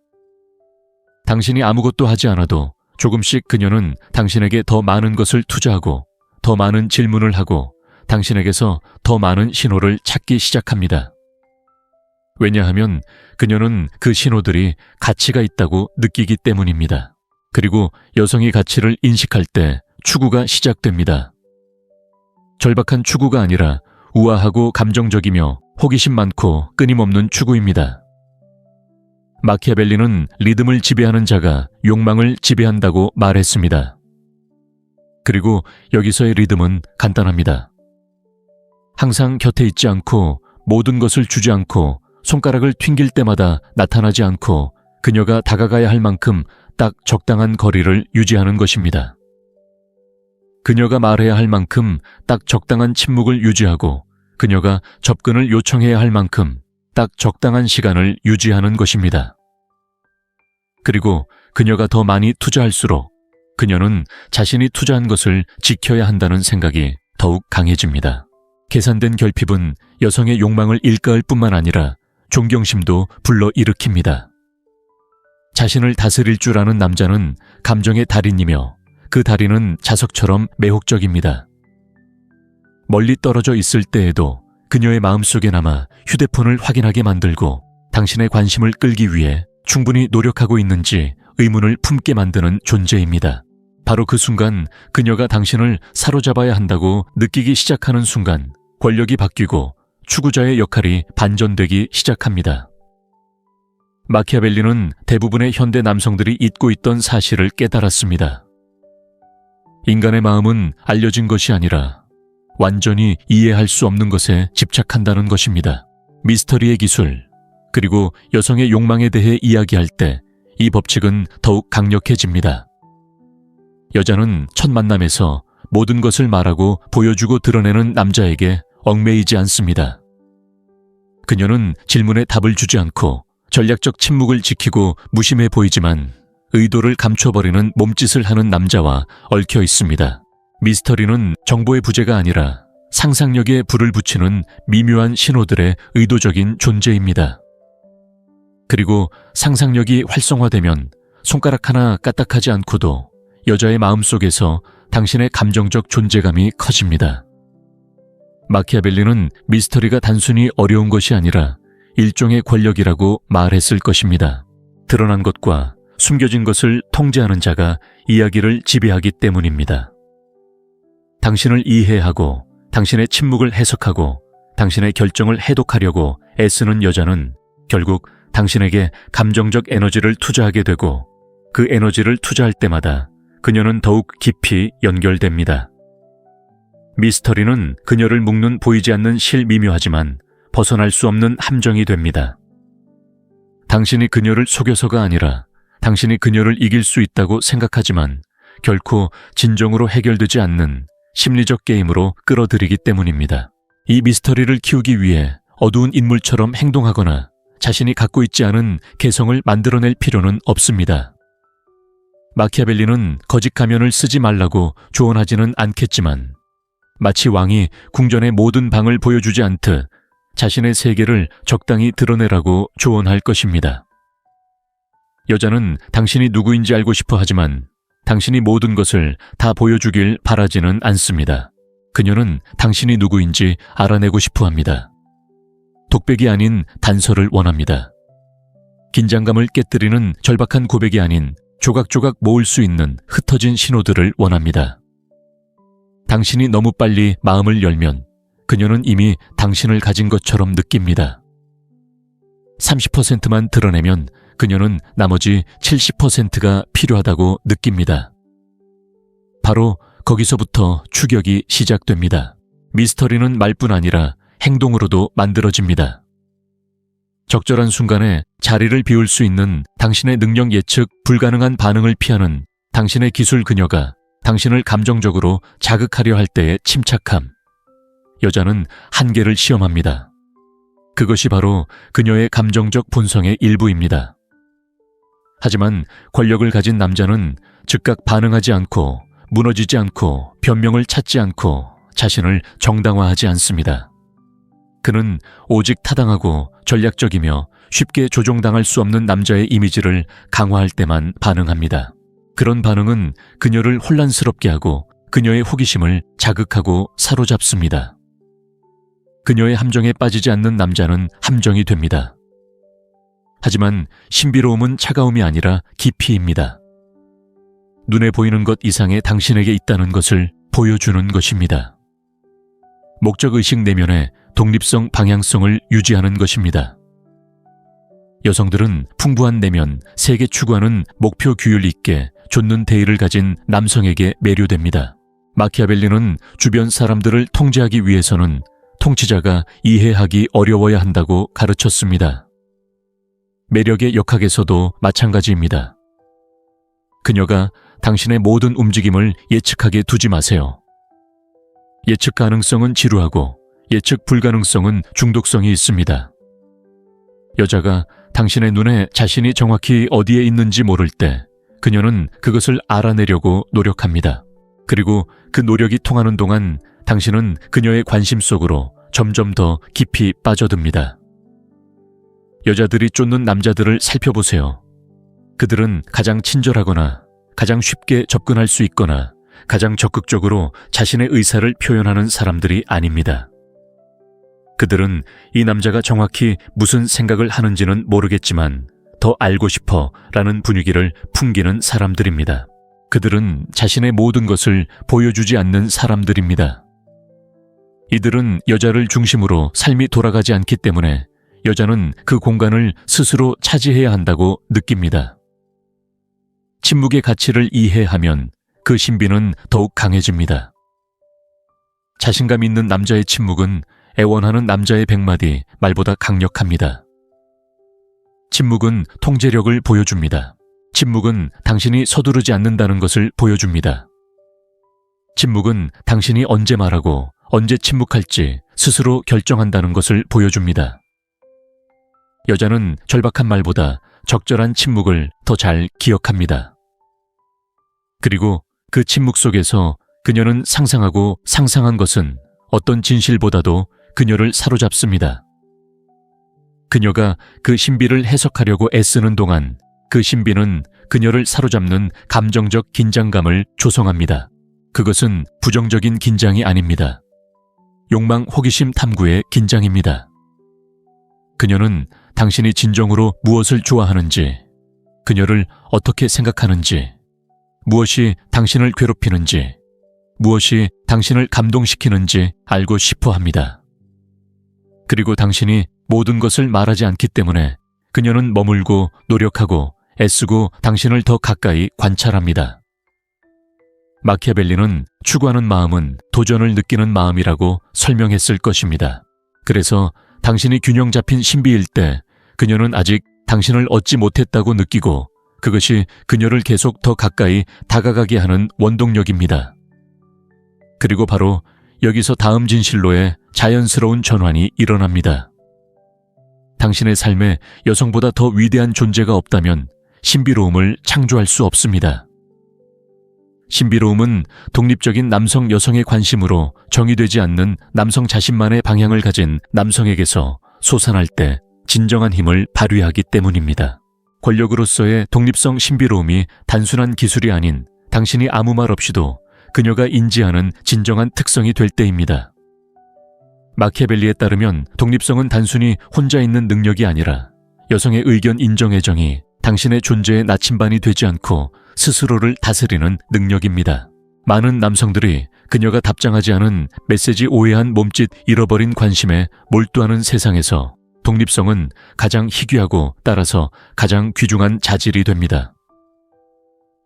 당신이 아무것도 하지 않아도 조금씩 그녀는 당신에게 더 많은 것을 투자하고 더 많은 질문을 하고 당신에게서 더 많은 신호를 찾기 시작합니다. 왜냐하면 그녀는 그 신호들이 가치가 있다고 느끼기 때문입니다. 그리고 여성이 가치를 인식할 때 추구가 시작됩니다. 절박한 추구가 아니라 우아하고 감정적이며 호기심 많고 끊임없는 추구입니다. 마키아벨리는 리듬을 지배하는 자가 욕망을 지배한다고 말했습니다. 그리고 여기서의 리듬은 간단합니다. 항상 곁에 있지 않고 모든 것을 주지 않고 손가락을 튕길 때마다 나타나지 않고 그녀가 다가가야 할 만큼 딱 적당한 거리를 유지하는 것입니다. 그녀가 말해야 할 만큼 딱 적당한 침묵을 유지하고 그녀가 접근을 요청해야 할 만큼 딱 적당한 시간을 유지하는 것입니다. 그리고 그녀가 더 많이 투자할수록 그녀는 자신이 투자한 것을 지켜야 한다는 생각이 더욱 강해집니다. 계산된 결핍은 여성의 욕망을 일가할 뿐만 아니라 존경심도 불러일으킵니다. 자신을 다스릴 줄 아는 남자는 감정의 달인이며 그 달인은 자석처럼 매혹적입니다. 멀리 떨어져 있을 때에도 그녀의 마음속에 남아 휴대폰을 확인하게 만들고 당신의 관심을 끌기 위해 충분히 노력하고 있는지 의문을 품게 만드는 존재입니다. 바로 그 순간 그녀가 당신을 사로잡아야 한다고 느끼기 시작하는 순간 권력이 바뀌고 추구자의 역할이 반전되기 시작합니다. 마키아벨리는 대부분의 현대 남성들이 잊고 있던 사실을 깨달았습니다. 인간의 마음은 알려진 것이 아니라 완전히 이해할 수 없는 것에 집착한다는 것입니다. 미스터리의 기술, 그리고 여성의 욕망에 대해 이야기할 때 이 법칙은 더욱 강력해집니다. 여자는 첫 만남에서 모든 것을 말하고 보여주고 드러내는 남자에게 얽매이지 않습니다. 그녀는 질문에 답을 주지 않고 전략적 침묵을 지키고 무심해 보이지만 의도를 감춰버리는 몸짓을 하는 남자와 얽혀 있습니다. 미스터리는 정보의 부재가 아니라 상상력에 불을 붙이는 미묘한 신호들의 의도적인 존재입니다. 그리고 상상력이 활성화되면 손가락 하나 까딱하지 않고도 여자의 마음속에서 당신의 감정적 존재감이 커집니다. 마키아벨리는 미스터리가 단순히 어려운 것이 아니라 일종의 권력이라고 말했을 것입니다. 드러난 것과 숨겨진 것을 통제하는 자가 이야기를 지배하기 때문입니다. 당신을 이해하고 당신의 침묵을 해석하고 당신의 결정을 해독하려고 애쓰는 여자는 결국 당신에게 감정적 에너지를 투자하게 되고 그 에너지를 투자할 때마다 그녀는 더욱 깊이 연결됩니다. 미스터리는 그녀를 묶는 보이지 않는 실미묘하지만 벗어날 수 없는 함정이 됩니다. 당신이 그녀를 속여서가 아니라 당신이 그녀를 이길 수 있다고 생각하지만 결코 진정으로 해결되지 않는 심리적 게임으로 끌어들이기 때문입니다. 이 미스터리를 키우기 위해 어두운 인물처럼 행동하거나 자신이 갖고 있지 않은 개성을 만들어낼 필요는 없습니다. 마키아벨리는 거짓 가면을 쓰지 말라고 조언하지는 않겠지만 마치 왕이 궁전의 모든 방을 보여주지 않듯 자신의 세계를 적당히 드러내라고 조언할 것입니다. 여자는 당신이 누구인지 알고 싶어 하지만 당신이 모든 것을 다 보여주길 바라지는 않습니다. 그녀는 당신이 누구인지 알아내고 싶어 합니다. 독백이 아닌 단서를 원합니다. 긴장감을 깨뜨리는 절박한 고백이 아닌 조각조각 모을 수 있는 흩어진 신호들을 원합니다. 당신이 너무 빨리 마음을 열면 그녀는 이미 당신을 가진 것처럼 느낍니다. 30%만 드러내면 그녀는 나머지 70%가 필요하다고 느낍니다. 바로 거기서부터 추격이 시작됩니다. 미스터리는 말뿐 아니라 행동으로도 만들어집니다. 적절한 순간에 자리를 비울 수 있는 당신의 능력 예측 불가능한 반응을 피하는 당신의 기술 그녀가 당신을 감정적으로 자극하려 할 때의 침착함. 여자는 한계를 시험합니다. 그것이 바로 그녀의 감정적 본성의 일부입니다. 하지만 권력을 가진 남자는 즉각 반응하지 않고 무너지지 않고 변명을 찾지 않고 자신을 정당화하지 않습니다. 그는 오직 타당하고 전략적이며 쉽게 조종당할 수 없는 남자의 이미지를 강화할 때만 반응합니다. 그런 반응은 그녀를 혼란스럽게 하고 그녀의 호기심을 자극하고 사로잡습니다. 그녀의 함정에 빠지지 않는 남자는 함정이 됩니다. 하지만 신비로움은 차가움이 아니라 깊이입니다. 눈에 보이는 것 이상의 당신에게 있다는 것을 보여주는 것입니다. 목적의식 내면의 독립성 방향성을 유지하는 것입니다. 여성들은 풍부한 내면, 세계 추구하는 목표 규율 있게 좇는 대의를 가진 남성에게 매료됩니다. 마키아벨리는 주변 사람들을 통제하기 위해서는 통치자가 이해하기 어려워야 한다고 가르쳤습니다. 매력의 역학에서도 마찬가지입니다. 그녀가 당신의 모든 움직임을 예측하게 두지 마세요. 예측 가능성은 지루하고 예측 불가능성은 중독성이 있습니다. 여자가 당신의 눈에 자신이 정확히 어디에 있는지 모를 때 그녀는 그것을 알아내려고 노력합니다. 그리고 그 노력이 통하는 동안 당신은 그녀의 관심 속으로 점점 더 깊이 빠져듭니다. 여자들이 쫓는 남자들을 살펴보세요. 그들은 가장 친절하거나 가장 쉽게 접근할 수 있거나 가장 적극적으로 자신의 의사를 표현하는 사람들이 아닙니다. 그들은 이 남자가 정확히 무슨 생각을 하는지는 모르겠지만 더 알고 싶어 라는 분위기를 풍기는 사람들입니다. 그들은 자신의 모든 것을 보여주지 않는 사람들입니다. 이들은 여자를 중심으로 삶이 돌아가지 않기 때문에 여자는 그 공간을 스스로 차지해야 한다고 느낍니다. 침묵의 가치를 이해하면 그 신비는 더욱 강해집니다. 자신감 있는 남자의 침묵은 애원하는 남자의 100마디 말보다 강력합니다. 침묵은 통제력을 보여줍니다. 침묵은 당신이 서두르지 않는다는 것을 보여줍니다. 침묵은 당신이 언제 말하고 언제 침묵할지 스스로 결정한다는 것을 보여줍니다. 여자는 절박한 말보다 적절한 침묵을 더 잘 기억합니다. 그리고 그 침묵 속에서 그녀는 상상하고 상상한 것은 어떤 진실보다도 그녀를 사로잡습니다. 그녀가 그 신비를 해석하려고 애쓰는 동안 그 신비는 그녀를 사로잡는 감정적 긴장감을 조성합니다. 그것은 부정적인 긴장이 아닙니다. 욕망, 호기심, 탐구의 긴장입니다. 그녀는 당신이 진정으로 무엇을 좋아하는지, 그녀를 어떻게 생각하는지, 무엇이 당신을 괴롭히는지, 무엇이 당신을 감동시키는지 알고 싶어 합니다. 그리고 당신이 모든 것을 말하지 않기 때문에 그녀는 머물고 노력하고 애쓰고 당신을 더 가까이 관찰합니다. 마키아벨리는 추구하는 마음은 도전을 느끼는 마음이라고 설명했을 것입니다. 그래서 당신이 균형 잡힌 신비일 때 그녀는 아직 당신을 얻지 못했다고 느끼고 그것이 그녀를 계속 더 가까이 다가가게 하는 원동력입니다. 그리고 바로 여기서 다음 진실로의 자연스러운 전환이 일어납니다. 당신의 삶에 여성보다 더 위대한 존재가 없다면 신비로움을 창조할 수 없습니다. 신비로움은 독립적인 남성 여성의 관심으로 정의되지 않는 남성 자신만의 방향을 가진 남성에게서 솟아날 때 진정한 힘을 발휘하기 때문입니다. 권력으로서의 독립성 신비로움이 단순한 기술이 아닌 당신이 아무 말 없이도 그녀가 인지하는 진정한 특성이 될 때입니다. 마키아벨리에 따르면 독립성은 단순히 혼자 있는 능력이 아니라 여성의 의견 인정 애정이 당신의 존재의 나침반이 되지 않고 스스로를 다스리는 능력입니다. 많은 남성들이 그녀가 답장하지 않은 메시지 오해한 몸짓 잃어버린 관심에 몰두하는 세상에서 독립성은 가장 희귀하고 따라서 가장 귀중한 자질이 됩니다.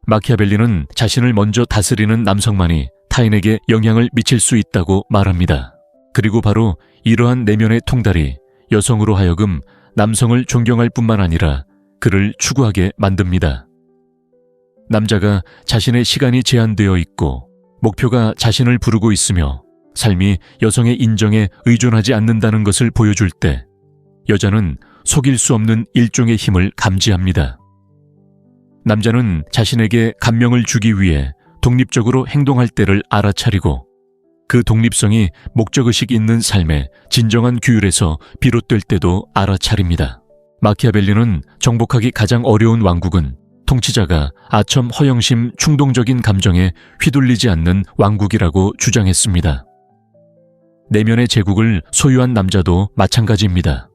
마키아벨리는 자신을 먼저 다스리는 남성만이 타인에게 영향을 미칠 수 있다고 말합니다. 그리고 바로 이러한 내면의 통달이 여성으로 하여금 남성을 존경할 뿐만 아니라 그를 추구하게 만듭니다. 남자가 자신의 시간이 제한되어 있고 목표가 자신을 부르고 있으며 삶이 여성의 인정에 의존하지 않는다는 것을 보여줄 때 여자는 속일 수 없는 일종의 힘을 감지합니다. 남자는 자신에게 감명을 주기 위해 독립적으로 행동할 때를 알아차리고 그 독립성이 목적의식 있는 삶의 진정한 규율에서 비롯될 때도 알아차립니다. 마키아벨리는 정복하기 가장 어려운 왕국은 통치자가 아첨 허영심 충동적인 감정에 휘둘리지 않는 왕국이라고 주장했습니다. 내면의 제국을 소유한 남자도 마찬가지입니다.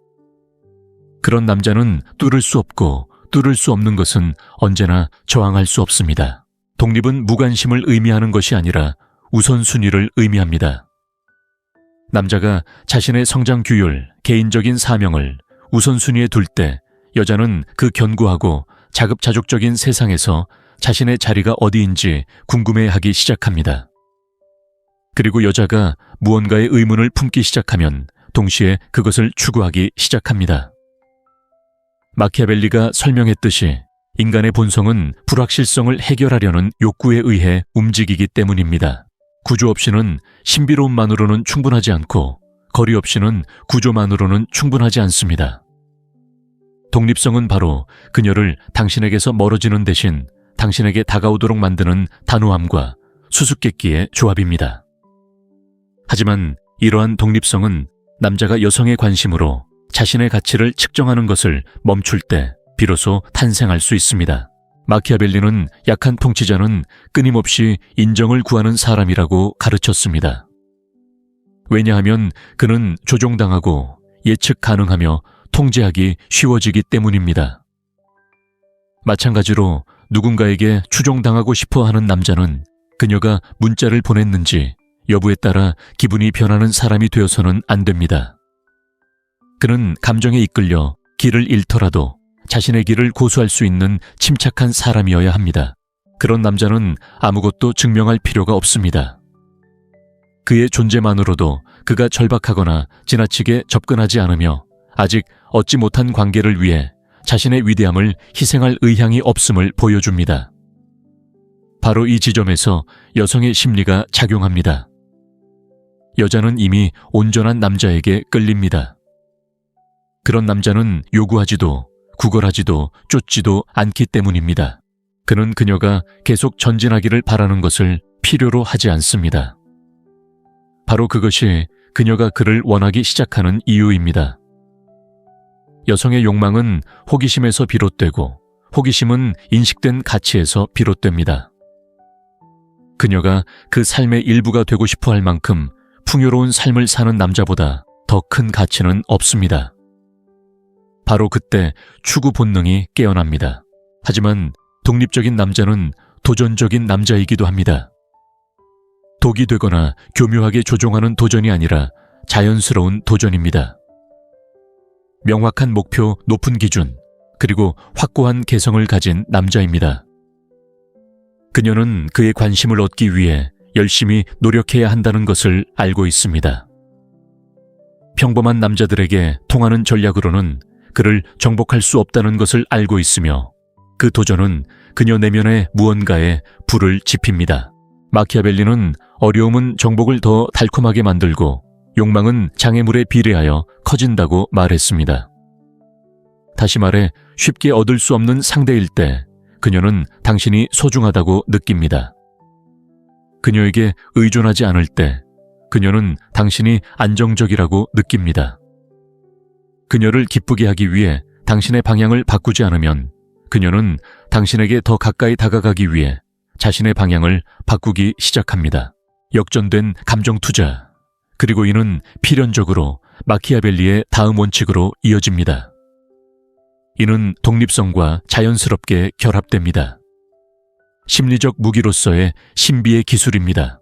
그런 남자는 뚫을 수 없고 뚫을 수 없는 것은 언제나 저항할 수 없습니다. 독립은 무관심을 의미하는 것이 아니라 우선순위를 의미합니다. 남자가 자신의 성장 규율, 개인적인 사명을 우선순위에 둘 때 여자는 그 견고하고 자급자족적인 세상에서 자신의 자리가 어디인지 궁금해하기 시작합니다. 그리고 여자가 무언가의 의문을 품기 시작하면 동시에 그것을 추구하기 시작합니다. 마키아벨리가 설명했듯이 인간의 본성은 불확실성을 해결하려는 욕구에 의해 움직이기 때문입니다. 구조 없이는 신비로움만으로는 충분하지 않고 거리 없이는 구조만으로는 충분하지 않습니다. 독립성은 바로 그녀를 당신에게서 멀어지는 대신 당신에게 다가오도록 만드는 단호함과 수수께끼의 조합입니다. 하지만 이러한 독립성은 남자가 여성의 관심으로 자신의 가치를 측정하는 것을 멈출 때 비로소 탄생할 수 있습니다. 마키아벨리는 약한 통치자는 끊임없이 인정을 구하는 사람이라고 가르쳤습니다. 왜냐하면 그는 조종당하고 예측 가능하며 통제하기 쉬워지기 때문입니다. 마찬가지로 누군가에게 추종당하고 싶어 하는 남자는 그녀가 문자를 보냈는지 여부에 따라 기분이 변하는 사람이 되어서는 안 됩니다. 그는 감정에 이끌려 길을 잃더라도 자신의 길을 고수할 수 있는 침착한 사람이어야 합니다. 그런 남자는 아무것도 증명할 필요가 없습니다. 그의 존재만으로도 그가 절박하거나 지나치게 접근하지 않으며 아직 얻지 못한 관계를 위해 자신의 위대함을 희생할 의향이 없음을 보여줍니다. 바로 이 지점에서 여성의 심리가 작용합니다. 여자는 이미 온전한 남자에게 끌립니다. 그런 남자는 요구하지도 구걸하지도 쫓지도 않기 때문입니다. 그는 그녀가 계속 전진하기를 바라는 것을 필요로 하지 않습니다. 바로 그것이 그녀가 그를 원하기 시작하는 이유입니다. 여성의 욕망은 호기심에서 비롯되고 호기심은 인식된 가치에서 비롯됩니다. 그녀가 그 삶의 일부가 되고 싶어 할 만큼 풍요로운 삶을 사는 남자보다 더 큰 가치는 없습니다. 바로 그때 추구 본능이 깨어납니다. 하지만 독립적인 남자는 도전적인 남자이기도 합니다. 독이 되거나 교묘하게 조종하는 도전이 아니라 자연스러운 도전입니다. 명확한 목표, 높은 기준, 그리고 확고한 개성을 가진 남자입니다. 그녀는 그의 관심을 얻기 위해 열심히 노력해야 한다는 것을 알고 있습니다. 평범한 남자들에게 통하는 전략으로는 그를 정복할 수 없다는 것을 알고 있으며 그 도전은 그녀 내면의 무언가에 불을 지핍니다. 마키아벨리는 어려움은 정복을 더 달콤하게 만들고 욕망은 장애물에 비례하여 커진다고 말했습니다. 다시 말해 쉽게 얻을 수 없는 상대일 때 그녀는 당신이 소중하다고 느낍니다. 그녀에게 의존하지 않을 때 그녀는 당신이 안정적이라고 느낍니다. 그녀를 기쁘게 하기 위해 당신의 방향을 바꾸지 않으면 그녀는 당신에게 더 가까이 다가가기 위해 자신의 방향을 바꾸기 시작합니다. 역전된 감정 투자, 그리고 이는 필연적으로 마키아벨리의 다음 원칙으로 이어집니다. 이는 독립성과 자연스럽게 결합됩니다. 심리적 무기로서의 신비의 기술입니다.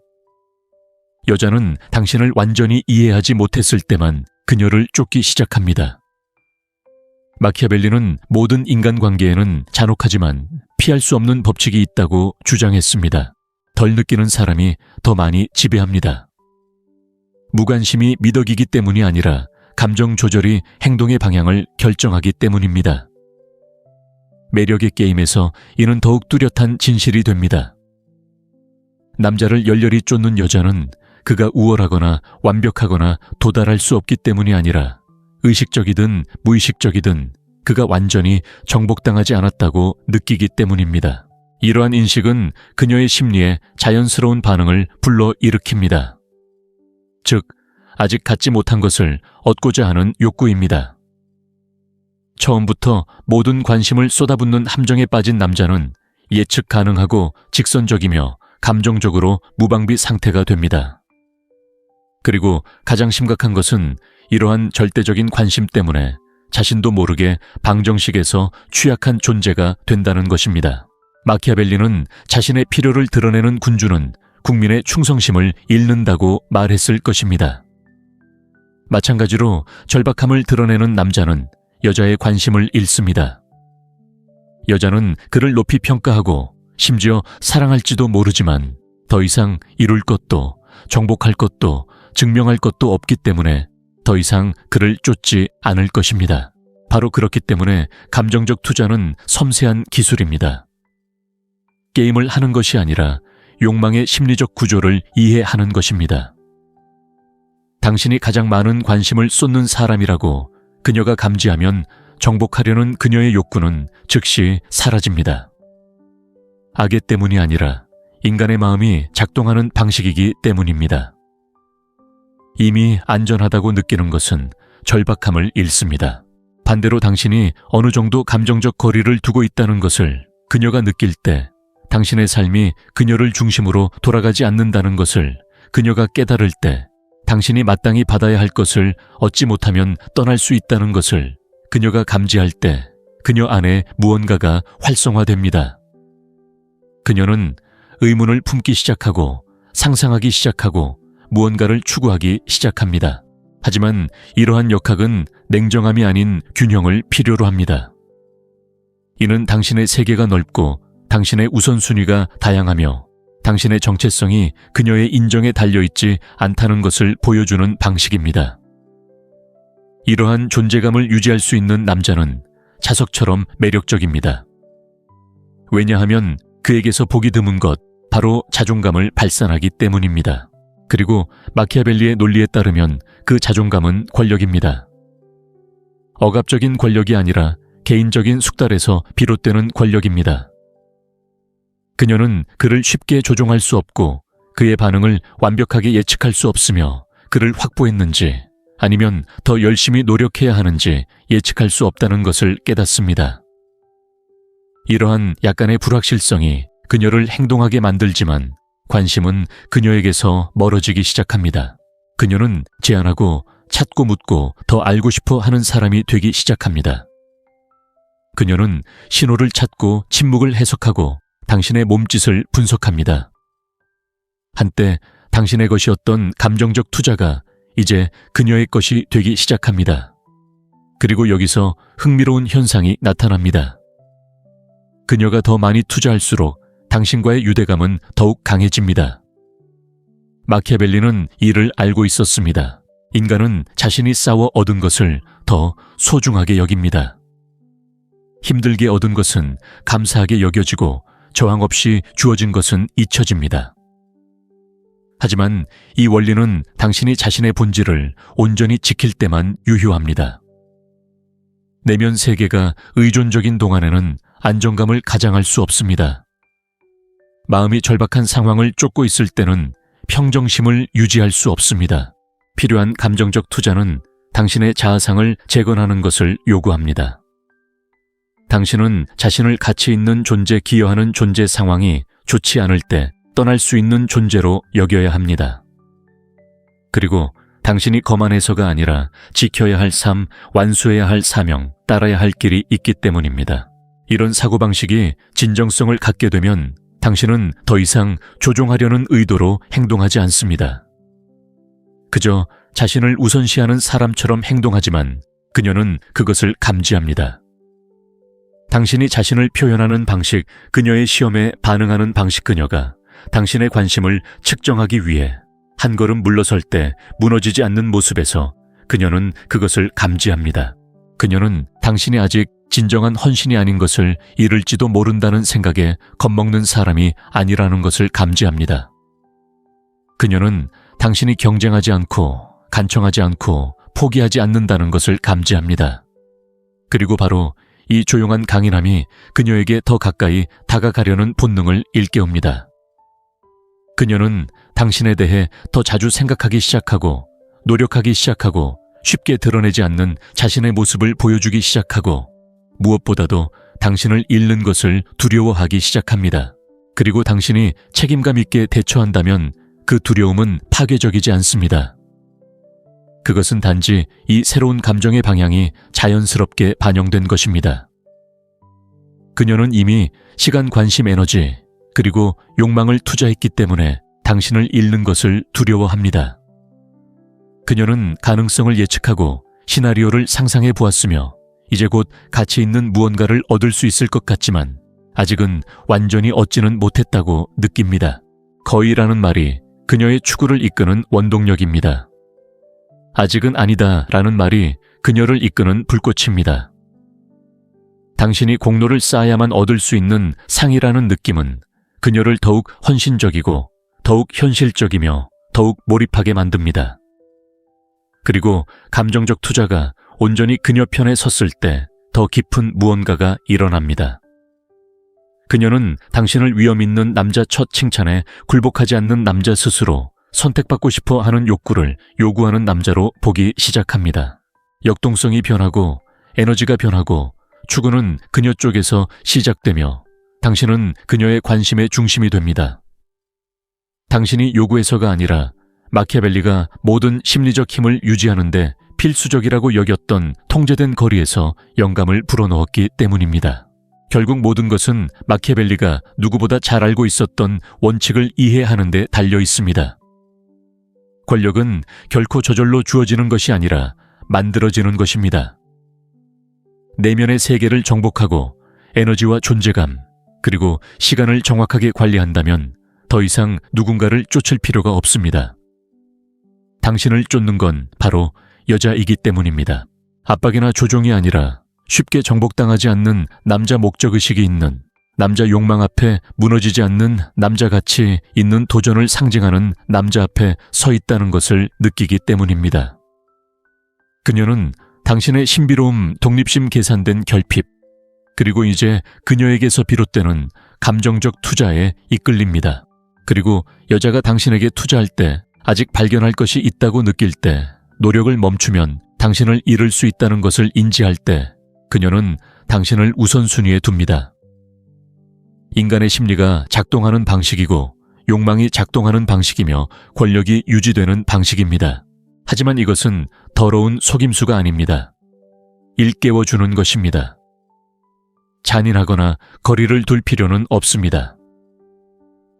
여자는 당신을 완전히 이해하지 못했을 때만 그녀를 쫓기 시작합니다. 마키아벨리는 모든 인간관계에는 잔혹하지만 피할 수 없는 법칙이 있다고 주장했습니다. 덜 느끼는 사람이 더 많이 지배합니다. 무관심이 미덕이기 때문이 아니라 감정 조절이 행동의 방향을 결정하기 때문입니다. 매력의 게임에서 이는 더욱 뚜렷한 진실이 됩니다. 남자를 열렬히 쫓는 여자는 그가 우월하거나 완벽하거나 도달할 수 없기 때문이 아니라 의식적이든 무의식적이든 그가 완전히 정복당하지 않았다고 느끼기 때문입니다. 이러한 인식은 그녀의 심리에 자연스러운 반응을 불러일으킵니다. 즉, 아직 갖지 못한 것을 얻고자 하는 욕구입니다. 처음부터 모든 관심을 쏟아붓는 함정에 빠진 남자는 예측 가능하고 직선적이며 감정적으로 무방비 상태가 됩니다. 그리고 가장 심각한 것은 이러한 절대적인 관심 때문에 자신도 모르게 방정식에서 취약한 존재가 된다는 것입니다. 마키아벨리는 자신의 필요를 드러내는 군주는 국민의 충성심을 잃는다고 말했을 것입니다. 마찬가지로 절박함을 드러내는 남자는 여자의 관심을 잃습니다. 여자는 그를 높이 평가하고 심지어 사랑할지도 모르지만 더 이상 이룰 것도 정복할 것도 증명할 것도 없기 때문에 더 이상 그를 쫓지 않을 것입니다. 바로 그렇기 때문에 감정적 투자는 섬세한 기술입니다. 게임을 하는 것이 아니라 욕망의 심리적 구조를 이해하는 것입니다. 당신이 가장 많은 관심을 쏟는 사람이라고 그녀가 감지하면 정복하려는 그녀의 욕구는 즉시 사라집니다. 악의 때문이 아니라 인간의 마음이 작동하는 방식이기 때문입니다. 이미 안전하다고 느끼는 것은 절박함을 잃습니다. 반대로 당신이 어느 정도 감정적 거리를 두고 있다는 것을 그녀가 느낄 때 당신의 삶이 그녀를 중심으로 돌아가지 않는다는 것을 그녀가 깨달을 때 당신이 마땅히 받아야 할 것을 얻지 못하면 떠날 수 있다는 것을 그녀가 감지할 때 그녀 안에 무언가가 활성화됩니다. 그녀는 의문을 품기 시작하고 상상하기 시작하고 무언가를 추구하기 시작합니다. 하지만 이러한 역학은 냉정함이 아닌 균형을 필요로 합니다. 이는 당신의 세계가 넓고 당신의 우선순위가 다양하며 당신의 정체성이 그녀의 인정에 달려있지 않다는 것을 보여주는 방식입니다. 이러한 존재감을 유지할 수 있는 남자는 자석처럼 매력적입니다. 왜냐하면 그에게서 보기 드문 것, 바로 자존감을 발산하기 때문입니다. 그리고 마키아벨리의 논리에 따르면 그 자존감은 권력입니다. 억압적인 권력이 아니라 개인적인 숙달에서 비롯되는 권력입니다. 그녀는 그를 쉽게 조종할 수 없고 그의 반응을 완벽하게 예측할 수 없으며 그를 확보했는지 아니면 더 열심히 노력해야 하는지 예측할 수 없다는 것을 깨닫습니다. 이러한 약간의 불확실성이 그녀를 행동하게 만들지만 관심은 그녀에게서 멀어지기 시작합니다. 그녀는 제안하고 찾고 묻고 더 알고 싶어 하는 사람이 되기 시작합니다. 그녀는 신호를 찾고 침묵을 해석하고 당신의 몸짓을 분석합니다. 한때 당신의 것이었던 감정적 투자가 이제 그녀의 것이 되기 시작합니다. 그리고 여기서 흥미로운 현상이 나타납니다. 그녀가 더 많이 투자할수록 당신과의 유대감은 더욱 강해집니다. 마키아벨리는 이를 알고 있었습니다. 인간은 자신이 싸워 얻은 것을 더 소중하게 여깁니다. 힘들게 얻은 것은 감사하게 여겨지고 저항 없이 주어진 것은 잊혀집니다. 하지만 이 원리는 당신이 자신의 본질을 온전히 지킬 때만 유효합니다. 내면 세계가 의존적인 동안에는 안정감을 가장할 수 없습니다. 마음이 절박한 상황을 쫓고 있을 때는 평정심을 유지할 수 없습니다. 필요한 감정적 투자는 당신의 자아상을 재건하는 것을 요구합니다. 당신은 자신을 가치 있는 존재 기여하는 존재 상황이 좋지 않을 때 떠날 수 있는 존재로 여겨야 합니다. 그리고 당신이 거만해서가 아니라 지켜야 할 삶, 완수해야 할 사명, 따라야 할 길이 있기 때문입니다. 이런 사고방식이 진정성을 갖게 되면 당신은 더 이상 조종하려는 의도로 행동하지 않습니다. 그저 자신을 우선시하는 사람처럼 행동하지만 그녀는 그것을 감지합니다. 당신이 자신을 표현하는 방식, 그녀의 시험에 반응하는 방식, 그녀가 당신의 관심을 측정하기 위해 한 걸음 물러설 때 무너지지 않는 모습에서 그녀는 그것을 감지합니다. 그녀는 당신이 아직 진정한 헌신이 아닌 것을 잃을지도 모른다는 생각에 겁먹는 사람이 아니라는 것을 감지합니다. 그녀는 당신이 경쟁하지 않고 간청하지 않고 포기하지 않는다는 것을 감지합니다. 그리고 바로 이 조용한 강인함이 그녀에게 더 가까이 다가가려는 본능을 일깨웁니다. 그녀는 당신에 대해 더 자주 생각하기 시작하고 노력하기 시작하고 쉽게 드러내지 않는 자신의 모습을 보여주기 시작하고 무엇보다도 당신을 잃는 것을 두려워하기 시작합니다. 그리고 당신이 책임감 있게 대처한다면 그 두려움은 파괴적이지 않습니다. 그것은 단지 이 새로운 감정의 방향이 자연스럽게 반영된 것입니다. 그녀는 이미 시간, 관심, 에너지, 그리고 욕망을 투자했기 때문에 당신을 잃는 것을 두려워합니다. 그녀는 가능성을 예측하고 시나리오를 상상해 보았으며 이제 곧 가치 있는 무언가를 얻을 수 있을 것 같지만 아직은 완전히 얻지는 못했다고 느낍니다. 거의라는 말이 그녀의 추구를 이끄는 원동력입니다. 아직은 아니다 라는 말이 그녀를 이끄는 불꽃입니다. 당신이 공로를 쌓아야만 얻을 수 있는 상이라는 느낌은 그녀를 더욱 헌신적이고 더욱 현실적이며 더욱 몰입하게 만듭니다. 그리고 감정적 투자가 온전히 그녀 편에 섰을 때 더 깊은 무언가가 일어납니다. 그녀는 당신을 위험 있는 남자 첫 칭찬에 굴복하지 않는 남자 스스로 선택받고 싶어 하는 욕구를 요구하는 남자로 보기 시작합니다. 역동성이 변하고 에너지가 변하고 추구는 그녀 쪽에서 시작되며 당신은 그녀의 관심의 중심이 됩니다. 당신이 요구해서가 아니라 마키아벨리가 모든 심리적 힘을 유지하는데 필수적이라고 여겼던 통제된 거리에서 영감을 불어넣었기 때문입니다. 결국 모든 것은 마키아벨리가 누구보다 잘 알고 있었던 원칙을 이해하는 데 달려 있습니다. 권력은 결코 저절로 주어지는 것이 아니라 만들어지는 것입니다. 내면의 세계를 정복하고 에너지와 존재감, 그리고 시간을 정확하게 관리한다면 더 이상 누군가를 쫓을 필요가 없습니다. 당신을 쫓는 건 바로 여자이기 때문입니다. 압박이나 조종이 아니라 쉽게 정복당하지 않는 남자 목적의식이 있는, 남자 욕망 앞에 무너지지 않는 남자같이 있는 도전을 상징하는 남자 앞에 서 있다는 것을 느끼기 때문입니다. 그녀는 당신의 신비로움, 독립심 계산된 결핍, 그리고 이제 그녀에게서 비롯되는 감정적 투자에 이끌립니다. 그리고 여자가 당신에게 투자할 때, 아직 발견할 것이 있다고 느낄 때, 노력을 멈추면 당신을 잃을 수 있다는 것을 인지할 때, 그녀는 당신을 우선순위에 둡니다. 인간의 심리가 작동하는 방식이고 욕망이 작동하는 방식이며 권력이 유지되는 방식입니다. 하지만 이것은 더러운 속임수가 아닙니다. 일깨워주는 것입니다. 잔인하거나 거리를 둘 필요는 없습니다.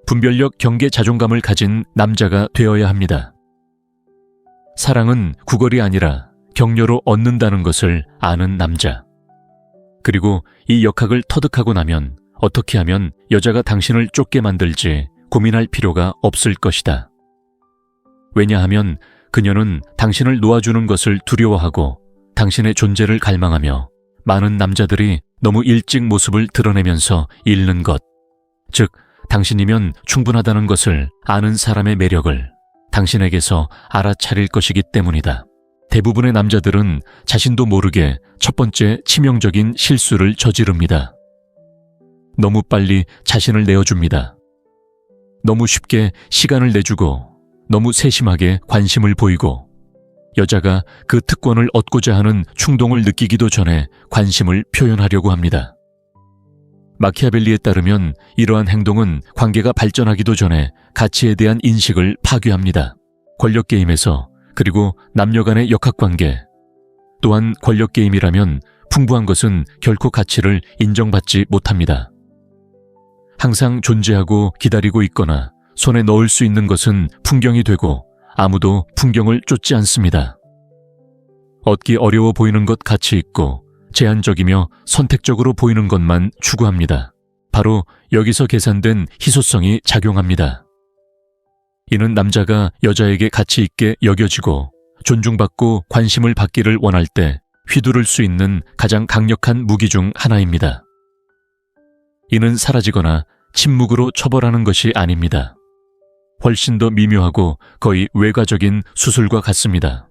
분별력, 경계, 자존감을 가진 남자가 되어야 합니다. 사랑은 구걸이 아니라 격려로 얻는다는 것을 아는 남자. 그리고 이 역학을 터득하고 나면 어떻게 하면 여자가 당신을 쫓게 만들지 고민할 필요가 없을 것이다. 왜냐하면 그녀는 당신을 놓아주는 것을 두려워하고 당신의 존재를 갈망하며 많은 남자들이 너무 일찍 모습을 드러내면서 잃는 것, 즉 당신이면 충분하다는 것을 아는 사람의 매력을 당신에게서 알아차릴 것이기 때문이다. 대부분의 남자들은 자신도 모르게 첫 번째 치명적인 실수를 저지릅니다. 너무 빨리 자신을 내어줍니다. 너무 쉽게 시간을 내주고 너무 세심하게 관심을 보이고 여자가 그 특권을 얻고자 하는 충동을 느끼기도 전에 관심을 표현하려고 합니다. 마키아벨리에 따르면 이러한 행동은 관계가 발전하기도 전에 가치에 대한 인식을 파괴합니다. 권력 게임에서, 그리고 남녀 간의 역학관계, 또한 권력 게임이라면 풍부한 것은 결코 가치를 인정받지 못합니다. 항상 존재하고 기다리고 있거나 손에 넣을 수 있는 것은 풍경이 되고 아무도 풍경을 쫓지 않습니다. 얻기 어려워 보이는 것 가치 있고 제한적이며 선택적으로 보이는 것만 추구합니다. 바로 여기서 계산된 희소성이 작용합니다. 이는 남자가 여자에게 가치 있게 여겨지고 존중받고 관심을 받기를 원할 때 휘두를 수 있는 가장 강력한 무기 중 하나입니다. 이는 사라지거나 침묵으로 처벌하는 것이 아닙니다. 훨씬 더 미묘하고 거의 외과적인 수술과 같습니다.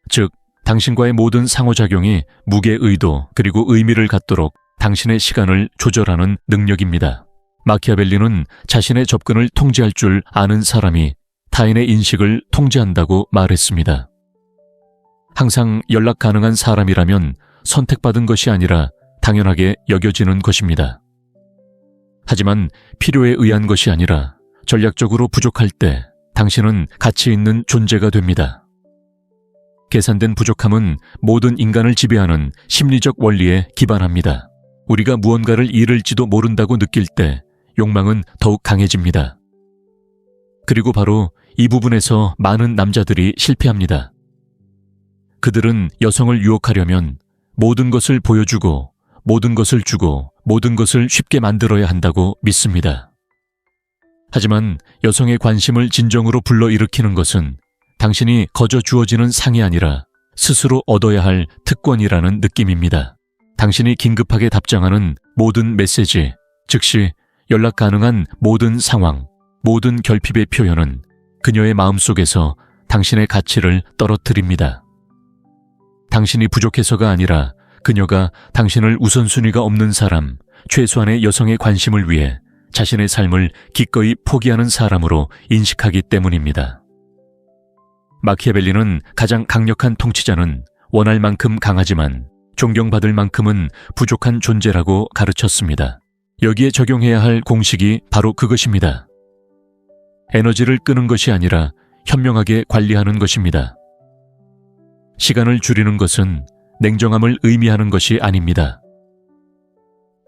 즉, 당신과의 모든 상호작용이 무게 의도 그리고 의미를 갖도록 당신의 시간을 조절하는 능력입니다. 마키아벨리는 자신의 접근을 통제할 줄 아는 사람이 타인의 인식을 통제한다고 말했습니다. 항상 연락 가능한 사람이라면 선택받은 것이 아니라 당연하게 여겨지는 것입니다. 하지만 필요에 의한 것이 아니라 전략적으로 부족할 때 당신은 가치 있는 존재가 됩니다. 계산된 부족함은 모든 인간을 지배하는 심리적 원리에 기반합니다. 우리가 무언가를 잃을지도 모른다고 느낄 때 욕망은 더욱 강해집니다. 그리고 바로 이 부분에서 많은 남자들이 실패합니다. 그들은 여성을 유혹하려면 모든 것을 보여주고 모든 것을 주고 모든 것을 쉽게 만들어야 한다고 믿습니다. 하지만 여성의 관심을 진정으로 불러일으키는 것은 당신이 거저 주어지는 상이 아니라 스스로 얻어야 할 특권이라는 느낌입니다. 당신이 긴급하게 답장하는 모든 메시지, 즉시 연락 가능한 모든 상황, 모든 결핍의 표현은 그녀의 마음속에서 당신의 가치를 떨어뜨립니다. 당신이 부족해서가 아니라 그녀가 당신을 우선순위가 없는 사람, 최소한의 여성의 관심을 위해 자신의 삶을 기꺼이 포기하는 사람으로 인식하기 때문입니다. 마키아벨리는 가장 강력한 통치자는 원할 만큼 강하지만 존경받을 만큼은 부족한 존재라고 가르쳤습니다. 여기에 적용해야 할 공식이 바로 그것입니다. 에너지를 끄는 것이 아니라 현명하게 관리하는 것입니다. 시간을 줄이는 것은 냉정함을 의미하는 것이 아닙니다.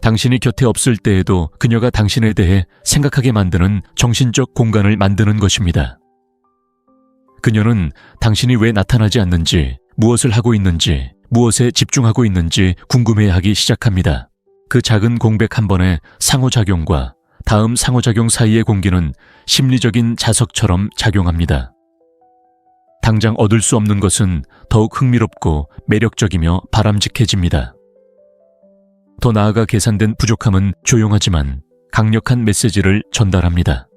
당신이 곁에 없을 때에도 그녀가 당신에 대해 생각하게 만드는 정신적 공간을 만드는 것입니다. 그녀는 당신이 왜 나타나지 않는지, 무엇을 하고 있는지, 무엇에 집중하고 있는지 궁금해하기 시작합니다. 그 작은 공백 한 번의 상호작용과 다음 상호작용 사이의 공기는 심리적인 자석처럼 작용합니다. 당장 얻을 수 없는 것은 더욱 흥미롭고 매력적이며 바람직해집니다. 더 나아가 계산된 부족함은 조용하지만 강력한 메시지를 전달합니다.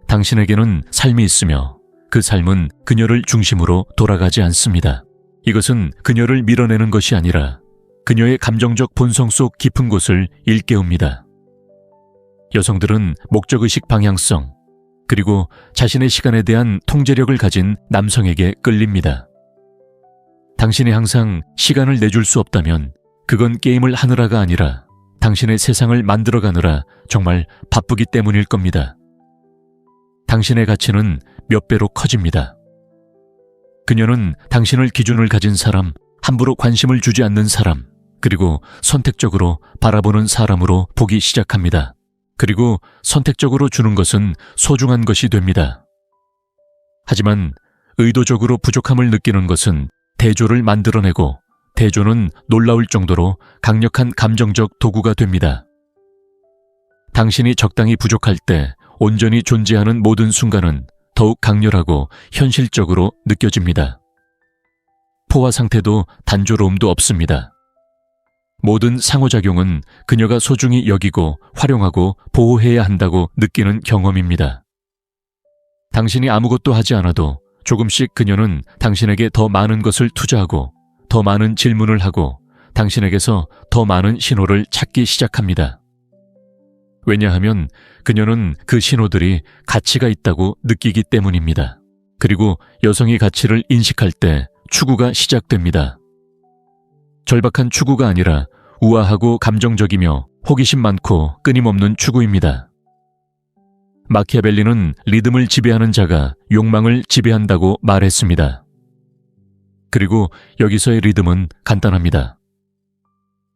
당신에게는 삶이 있으며 그 삶은 그녀를 중심으로 돌아가지 않습니다. 이것은 그녀를 밀어내는 것이 아니라 그녀의 감정적 본성 속 깊은 곳을 일깨웁니다. 여성들은 목적의식 방향성, 그리고 자신의 시간에 대한 통제력을 가진 남성에게 끌립니다. 당신이 항상 시간을 내줄 수 없다면 그건 게임을 하느라가 아니라 당신의 세상을 만들어가느라 정말 바쁘기 때문일 겁니다. 당신의 가치는 몇 배로 커집니다. 그녀는 당신을 기준을 가진 사람, 함부로 관심을 주지 않는 사람, 그리고 선택적으로 바라보는 사람으로 보기 시작합니다. 그리고 선택적으로 주는 것은 소중한 것이 됩니다. 하지만 의도적으로 부족함을 느끼는 것은 대조를 만들어내고 대조는 놀라울 정도로 강력한 감정적 도구가 됩니다. 당신이 적당히 부족할 때 온전히 존재하는 모든 순간은 더욱 강렬하고 현실적으로 느껴집니다. 포화 상태도 단조로움도 없습니다. 모든 상호작용은 그녀가 소중히 여기고 활용하고 보호해야 한다고 느끼는 경험입니다. 당신이 아무것도 하지 않아도 조금씩 그녀는 당신에게 더 많은 것을 투자하고 더 많은 질문을 하고 당신에게서 더 많은 신호를 찾기 시작합니다. 왜냐하면 그녀는 그 신호들이 가치가 있다고 느끼기 때문입니다. 그리고 여성이 가치를 인식할 때 추구가 시작됩니다. 절박한 추구가 아니라 우아하고 감정적이며 호기심 많고 끊임없는 추구입니다. 마키아벨리는 리듬을 지배하는 자가 욕망을 지배한다고 말했습니다. 그리고 여기서의 리듬은 간단합니다.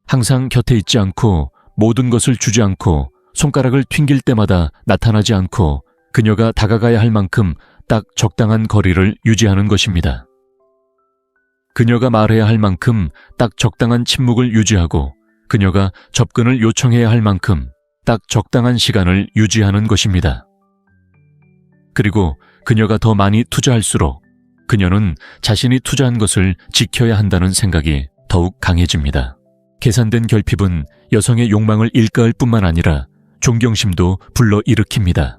항상 곁에 있지 않고 모든 것을 주지 않고 손가락을 튕길 때마다 나타나지 않고 그녀가 다가가야 할 만큼 딱 적당한 거리를 유지하는 것입니다. 그녀가 말해야 할 만큼 딱 적당한 침묵을 유지하고 그녀가 접근을 요청해야 할 만큼 딱 적당한 시간을 유지하는 것입니다. 그리고 그녀가 더 많이 투자할수록 그녀는 자신이 투자한 것을 지켜야 한다는 생각이 더욱 강해집니다. 계산된 결핍은 여성의 욕망을 일가할 뿐만 아니라 존경심도 불러일으킵니다.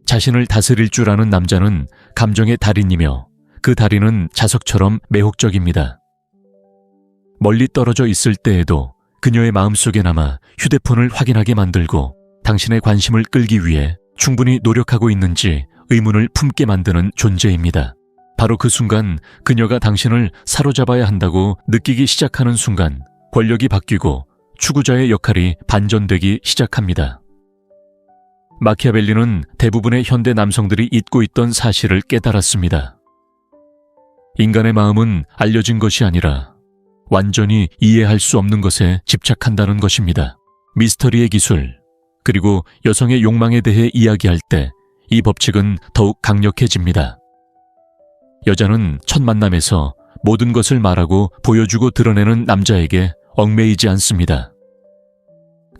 자신을 다스릴 줄 아는 남자는 감정의 달인이며 그 달인은 자석처럼 매혹적입니다. 멀리 떨어져 있을 때에도 그녀의 마음속에 남아 휴대폰을 확인하게 만들고 당신의 관심을 끌기 위해 충분히 노력하고 있는지 의문을 품게 만드는 존재입니다. 바로 그 순간 그녀가 당신을 사로잡아야 한다고 느끼기 시작하는 순간 권력이 바뀌고 추구자의 역할이 반전되기 시작합니다. 마키아벨리는 대부분의 현대 남성들이 잊고 있던 사실을 깨달았습니다. 인간의 마음은 알려진 것이 아니라 완전히 이해할 수 없는 것에 집착한다는 것입니다. 미스터리의 기술, 그리고 여성의 욕망에 대해 이야기할 때 이 법칙은 더욱 강력해집니다. 여자는 첫 만남에서 모든 것을 말하고 보여주고 드러내는 남자에게 얽매이지 않습니다.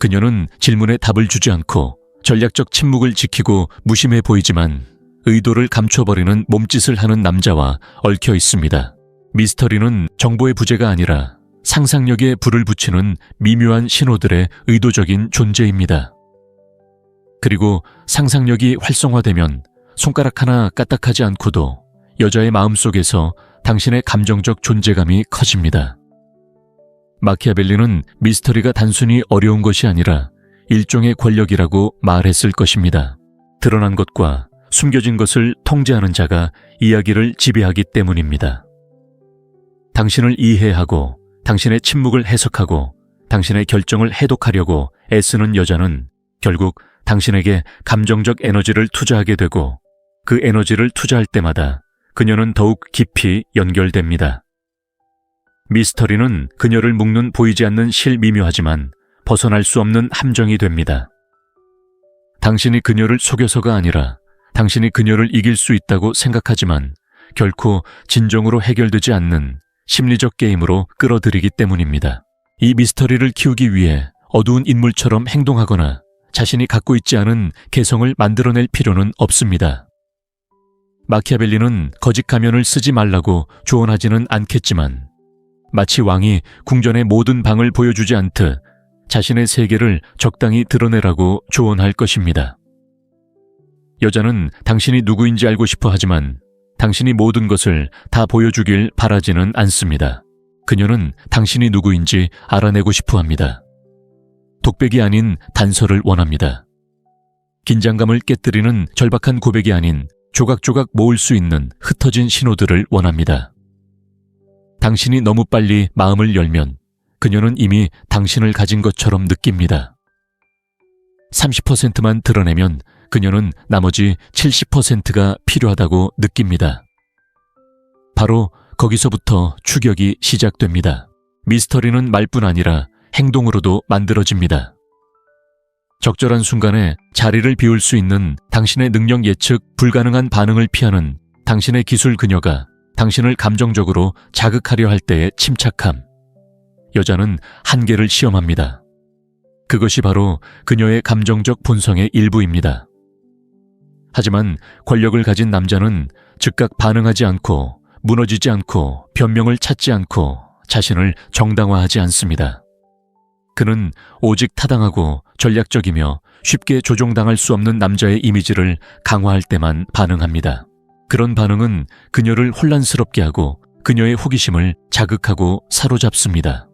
그녀는 질문에 답을 주지 않고 전략적 침묵을 지키고 무심해 보이지만 의도를 감춰버리는 몸짓을 하는 남자와 얽혀 있습니다. 미스터리는 정보의 부재가 아니라 상상력에 불을 붙이는 미묘한 신호들의 의도적인 존재입니다. 그리고 상상력이 활성화되면 손가락 하나 까딱하지 않고도 여자의 마음속에서 당신의 감정적 존재감이 커집니다. 마키아벨리는 미스터리가 단순히 어려운 것이 아니라 일종의 권력이라고 말했을 것입니다. 드러난 것과 숨겨진 것을 통제하는 자가 이야기를 지배하기 때문입니다. 당신을 이해하고 당신의 침묵을 해석하고 당신의 결정을 해독하려고 애쓰는 여자는 결국 당신에게 감정적 에너지를 투자하게 되고 그 에너지를 투자할 때마다 그녀는 더욱 깊이 연결됩니다. 미스터리는 그녀를 묶는 보이지 않는 실 미묘하지만 벗어날 수 없는 함정이 됩니다. 당신이 그녀를 속여서가 아니라 당신이 그녀를 이길 수 있다고 생각하지만 결코 진정으로 해결되지 않는 심리적 게임으로 끌어들이기 때문입니다. 이 미스터리를 키우기 위해 어두운 인물처럼 행동하거나 자신이 갖고 있지 않은 개성을 만들어낼 필요는 없습니다. 마키아벨리는 거짓 가면을 쓰지 말라고 조언하지는 않겠지만 마치 왕이 궁전의 모든 방을 보여주지 않듯 자신의 세계를 적당히 드러내라고 조언할 것입니다. 여자는 당신이 누구인지 알고 싶어 하지만 당신이 모든 것을 다 보여주길 바라지는 않습니다. 그녀는 당신이 누구인지 알아내고 싶어 합니다. 독백이 아닌 단서를 원합니다. 긴장감을 깨뜨리는 절박한 고백이 아닌 조각조각 모을 수 있는 흩어진 신호들을 원합니다. 당신이 너무 빨리 마음을 열면 그녀는 이미 당신을 가진 것처럼 느낍니다. 30%만 드러내면 그녀는 나머지 70%가 필요하다고 느낍니다. 바로 거기서부터 추격이 시작됩니다. 미스터리는 말뿐 아니라 행동으로도 만들어집니다. 적절한 순간에 자리를 비울 수 있는 당신의 능력 예측 불가능한 반응을 피하는 당신의 기술 그녀가 당신을 감정적으로 자극하려 할 때의 침착함. 여자는 한계를 시험합니다. 그것이 바로 그녀의 감정적 본성의 일부입니다. 하지만 권력을 가진 남자는 즉각 반응하지 않고 무너지지 않고 변명을 찾지 않고 자신을 정당화하지 않습니다. 그는 오직 타당하고 전략적이며 쉽게 조종당할 수 없는 남자의 이미지를 강화할 때만 반응합니다. 그런 반응은 그녀를 혼란스럽게 하고 그녀의 호기심을 자극하고 사로잡습니다.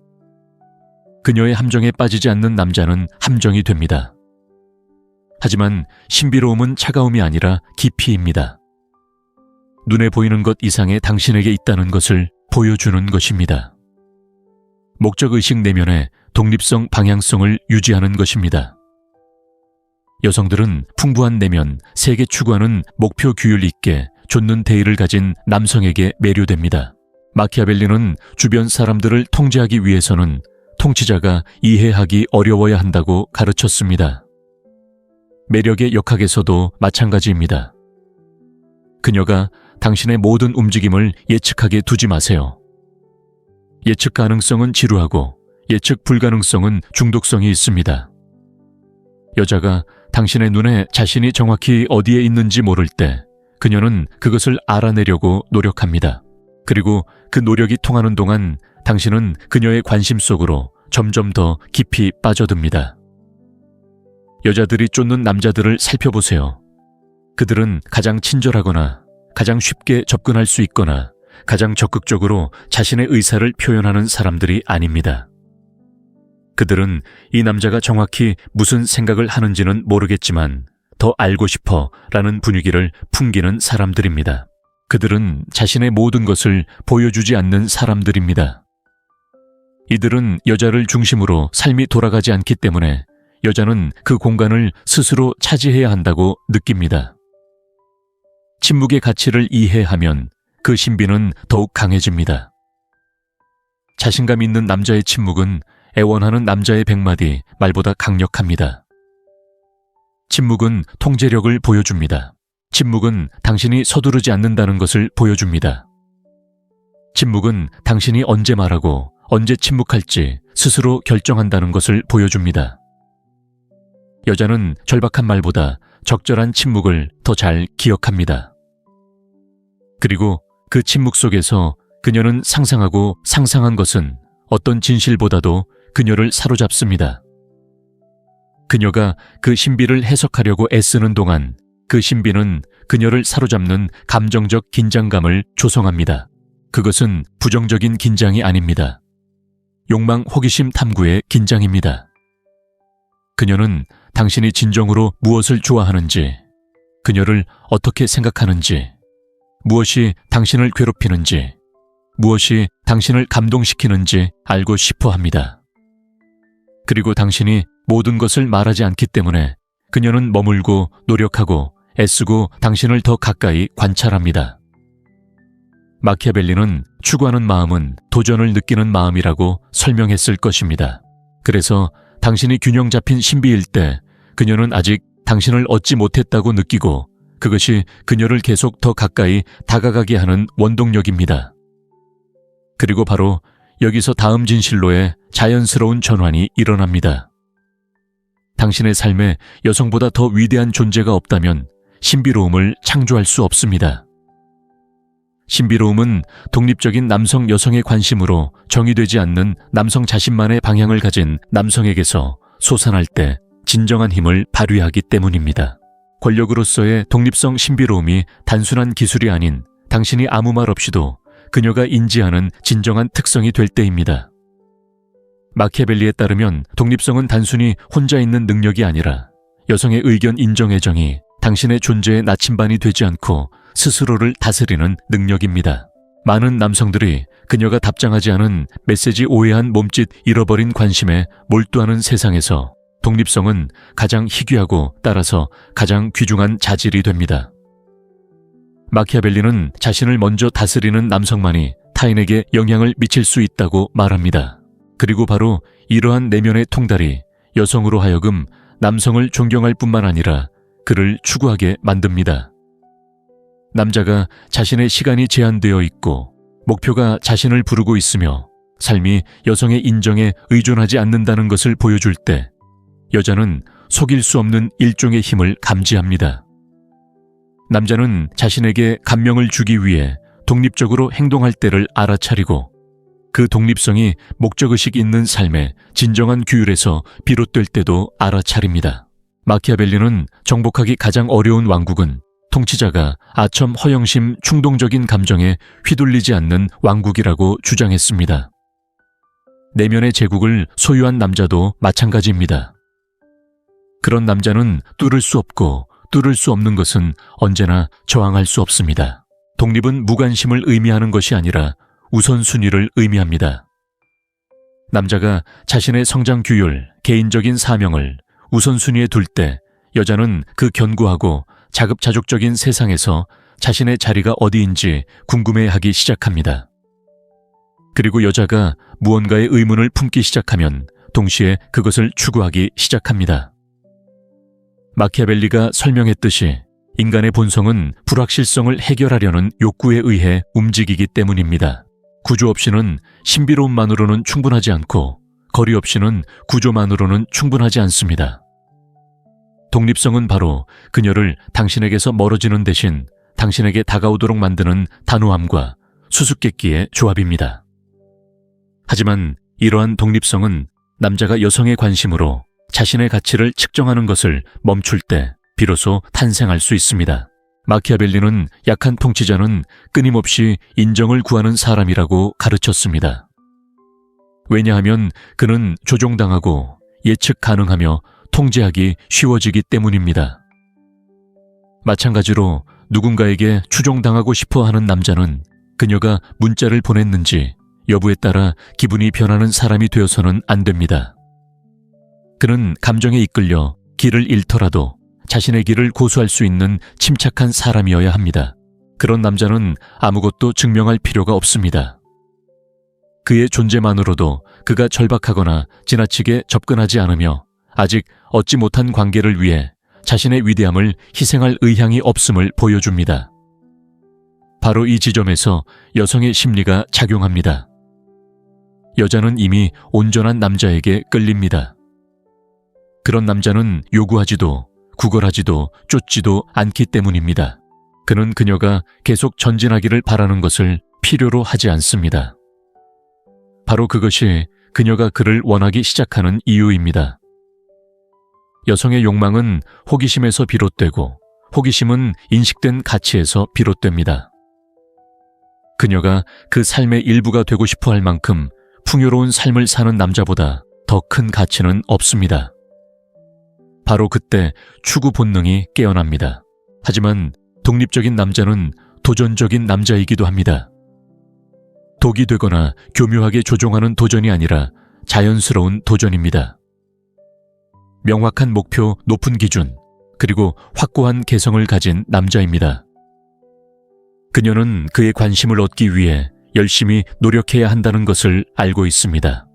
그녀의 함정에 빠지지 않는 남자는 함정이 됩니다. 하지만 신비로움은 차가움이 아니라 깊이입니다. 눈에 보이는 것 이상의 당신에게 있다는 것을 보여주는 것입니다. 목적의식 내면의 독립성 방향성을 유지하는 것입니다. 여성들은 풍부한 내면, 세계 추구하는 목표 규율 있게 좇는 대의를 가진 남성에게 매료됩니다. 마키아벨리는 주변 사람들을 통제하기 위해서는 통치자가 이해하기 어려워야 한다고 가르쳤습니다. 매력의 역학에서도 마찬가지입니다. 그녀가 당신의 모든 움직임을 예측하게 두지 마세요. 예측 가능성은 지루하고 예측 불가능성은 중독성이 있습니다. 여자가 당신의 눈에 자신이 정확히 어디에 있는지 모를 때 그녀는 그것을 알아내려고 노력합니다. 그리고 그 노력이 통하는 동안 당신은 그녀의 관심 속으로 점점 더 깊이 빠져듭니다. 여자들이 쫓는 남자들을 살펴보세요. 그들은 가장 친절하거나 가장 쉽게 접근할 수 있거나 가장 적극적으로 자신의 의사를 표현하는 사람들이 아닙니다. 그들은 이 남자가 정확히 무슨 생각을 하는지는 모르겠지만 더 알고 싶어 라는 분위기를 풍기는 사람들입니다. 그들은 자신의 모든 것을 보여주지 않는 사람들입니다. 이들은 여자를 중심으로 삶이 돌아가지 않기 때문에 여자는 그 공간을 스스로 차지해야 한다고 느낍니다. 침묵의 가치를 이해하면 그 신비는 더욱 강해집니다. 자신감 있는 남자의 침묵은 애원하는 남자의 100마디 말보다 강력합니다. 침묵은 통제력을 보여줍니다. 침묵은 당신이 서두르지 않는다는 것을 보여줍니다. 침묵은 당신이 언제 말하고 언제 침묵할지 스스로 결정한다는 것을 보여줍니다. 여자는 절박한 말보다 적절한 침묵을 더 잘 기억합니다. 그리고 그 침묵 속에서 그녀는 상상하고 상상한 것은 어떤 진실보다도 그녀를 사로잡습니다. 그녀가 그 신비를 해석하려고 애쓰는 동안 그 신비는 그녀를 사로잡는 감정적 긴장감을 조성합니다. 그것은 부정적인 긴장이 아닙니다. 욕망, 호기심, 탐구의 긴장입니다. 그녀는 당신이 진정으로 무엇을 좋아하는지, 그녀를 어떻게 생각하는지, 무엇이 당신을 괴롭히는지, 무엇이 당신을 감동시키는지 알고 싶어 합니다. 그리고 당신이 모든 것을 말하지 않기 때문에 그녀는 머물고 노력하고 애쓰고 당신을 더 가까이 관찰합니다. 마키아벨리는 추구하는 마음은 도전을 느끼는 마음이라고 설명했을 것입니다. 그래서 당신이 균형 잡힌 신비일 때 그녀는 아직 당신을 얻지 못했다고 느끼고 그것이 그녀를 계속 더 가까이 다가가게 하는 원동력입니다. 그리고 바로 여기서 다음 진실로의 자연스러운 전환이 일어납니다. 당신의 삶에 여성보다 더 위대한 존재가 없다면 신비로움을 창조할 수 없습니다. 신비로움은 독립적인 남성 여성의 관심으로 정의되지 않는 남성 자신만의 방향을 가진 남성에게서 솟아날 때 진정한 힘을 발휘하기 때문입니다. 권력으로서의 독립성 신비로움이 단순한 기술이 아닌 당신이 아무 말 없이도 그녀가 인지하는 진정한 특성이 될 때입니다. 마키아벨리에 따르면 독립성은 단순히 혼자 있는 능력이 아니라 여성의 의견 인정 애정이 당신의 존재의 나침반이 되지 않고 스스로를 다스리는 능력입니다. 많은 남성들이 그녀가 답장하지 않은 메시지 오해한 몸짓 잃어버린 관심에 몰두하는 세상에서 독립성은 가장 희귀하고 따라서 가장 귀중한 자질이 됩니다. 마키아벨리는 자신을 먼저 다스리는 남성만이 타인에게 영향을 미칠 수 있다고 말합니다. 그리고 바로 이러한 내면의 통달이 여성으로 하여금 남성을 존경할 뿐만 아니라 그를 추구하게 만듭니다. 남자가 자신의 시간이 제한되어 있고 목표가 자신을 부르고 있으며 삶이 여성의 인정에 의존하지 않는다는 것을 보여줄 때 여자는 속일 수 없는 일종의 힘을 감지합니다. 남자는 자신에게 감명을 주기 위해 독립적으로 행동할 때를 알아차리고 그 독립성이 목적의식 있는 삶의 진정한 규율에서 비롯될 때도 알아차립니다. 마키아벨리는 정복하기 가장 어려운 왕국은 통치자가 아첨 허영심 충동적인 감정에 휘둘리지 않는 왕국이라고 주장했습니다. 내면의 제국을 소유한 남자도 마찬가지입니다. 그런 남자는 뚫을 수 없고 뚫을 수 없는 것은 언제나 저항할 수 없습니다. 독립은 무관심을 의미하는 것이 아니라 우선순위를 의미합니다. 남자가 자신의 성장 규율, 개인적인 사명을 우선순위에 둘 때 여자는 그 견고하고 자급자족적인 세상에서 자신의 자리가 어디인지 궁금해하기 시작합니다. 그리고 여자가 무언가의 의문을 품기 시작하면 동시에 그것을 추구하기 시작합니다. 마키아벨리가 설명했듯이 인간의 본성은 불확실성을 해결하려는 욕구에 의해 움직이기 때문입니다. 구조 없이는 신비로움만으로는 충분하지 않고 거리 없이는 구조만으로는 충분하지 않습니다. 독립성은 바로 그녀를 당신에게서 멀어지는 대신 당신에게 다가오도록 만드는 단호함과 수수께끼의 조합입니다. 하지만 이러한 독립성은 남자가 여성의 관심으로 자신의 가치를 측정하는 것을 멈출 때 비로소 탄생할 수 있습니다. 마키아벨리는 약한 통치자는 끊임없이 인정을 구하는 사람이라고 가르쳤습니다. 왜냐하면 그는 조종당하고 예측 가능하며 통제하기 쉬워지기 때문입니다. 마찬가지로 누군가에게 추종당하고 싶어 하는 남자는 그녀가 문자를 보냈는지 여부에 따라 기분이 변하는 사람이 되어서는 안 됩니다. 그는 감정에 이끌려 길을 잃더라도 자신의 길을 고수할 수 있는 침착한 사람이어야 합니다. 그런 남자는 아무것도 증명할 필요가 없습니다. 그의 존재만으로도 그가 절박하거나 지나치게 접근하지 않으며 아직 얻지 못한 관계를 위해 자신의 위대함을 희생할 의향이 없음을 보여줍니다. 바로 이 지점에서 여성의 심리가 작용합니다. 여자는 이미 온전한 남자에게 끌립니다. 그런 남자는 요구하지도 구걸하지도 쫓지도 않기 때문입니다. 그는 그녀가 계속 전진하기를 바라는 것을 필요로 하지 않습니다. 바로 그것이 그녀가 그를 원하기 시작하는 이유입니다. 여성의 욕망은 호기심에서 비롯되고 호기심은 인식된 가치에서 비롯됩니다. 그녀가 그 삶의 일부가 되고 싶어 할 만큼 풍요로운 삶을 사는 남자보다 더 큰 가치는 없습니다. 바로 그때 추구 본능이 깨어납니다. 하지만 독립적인 남자는 도전적인 남자이기도 합니다. 독이 되거나 교묘하게 조종하는 도전이 아니라 자연스러운 도전입니다. 명확한 목표, 높은 기준, 그리고 확고한 개성을 가진 남자입니다. 그녀는 그의 관심을 얻기 위해 열심히 노력해야 한다는 것을 알고 있습니다.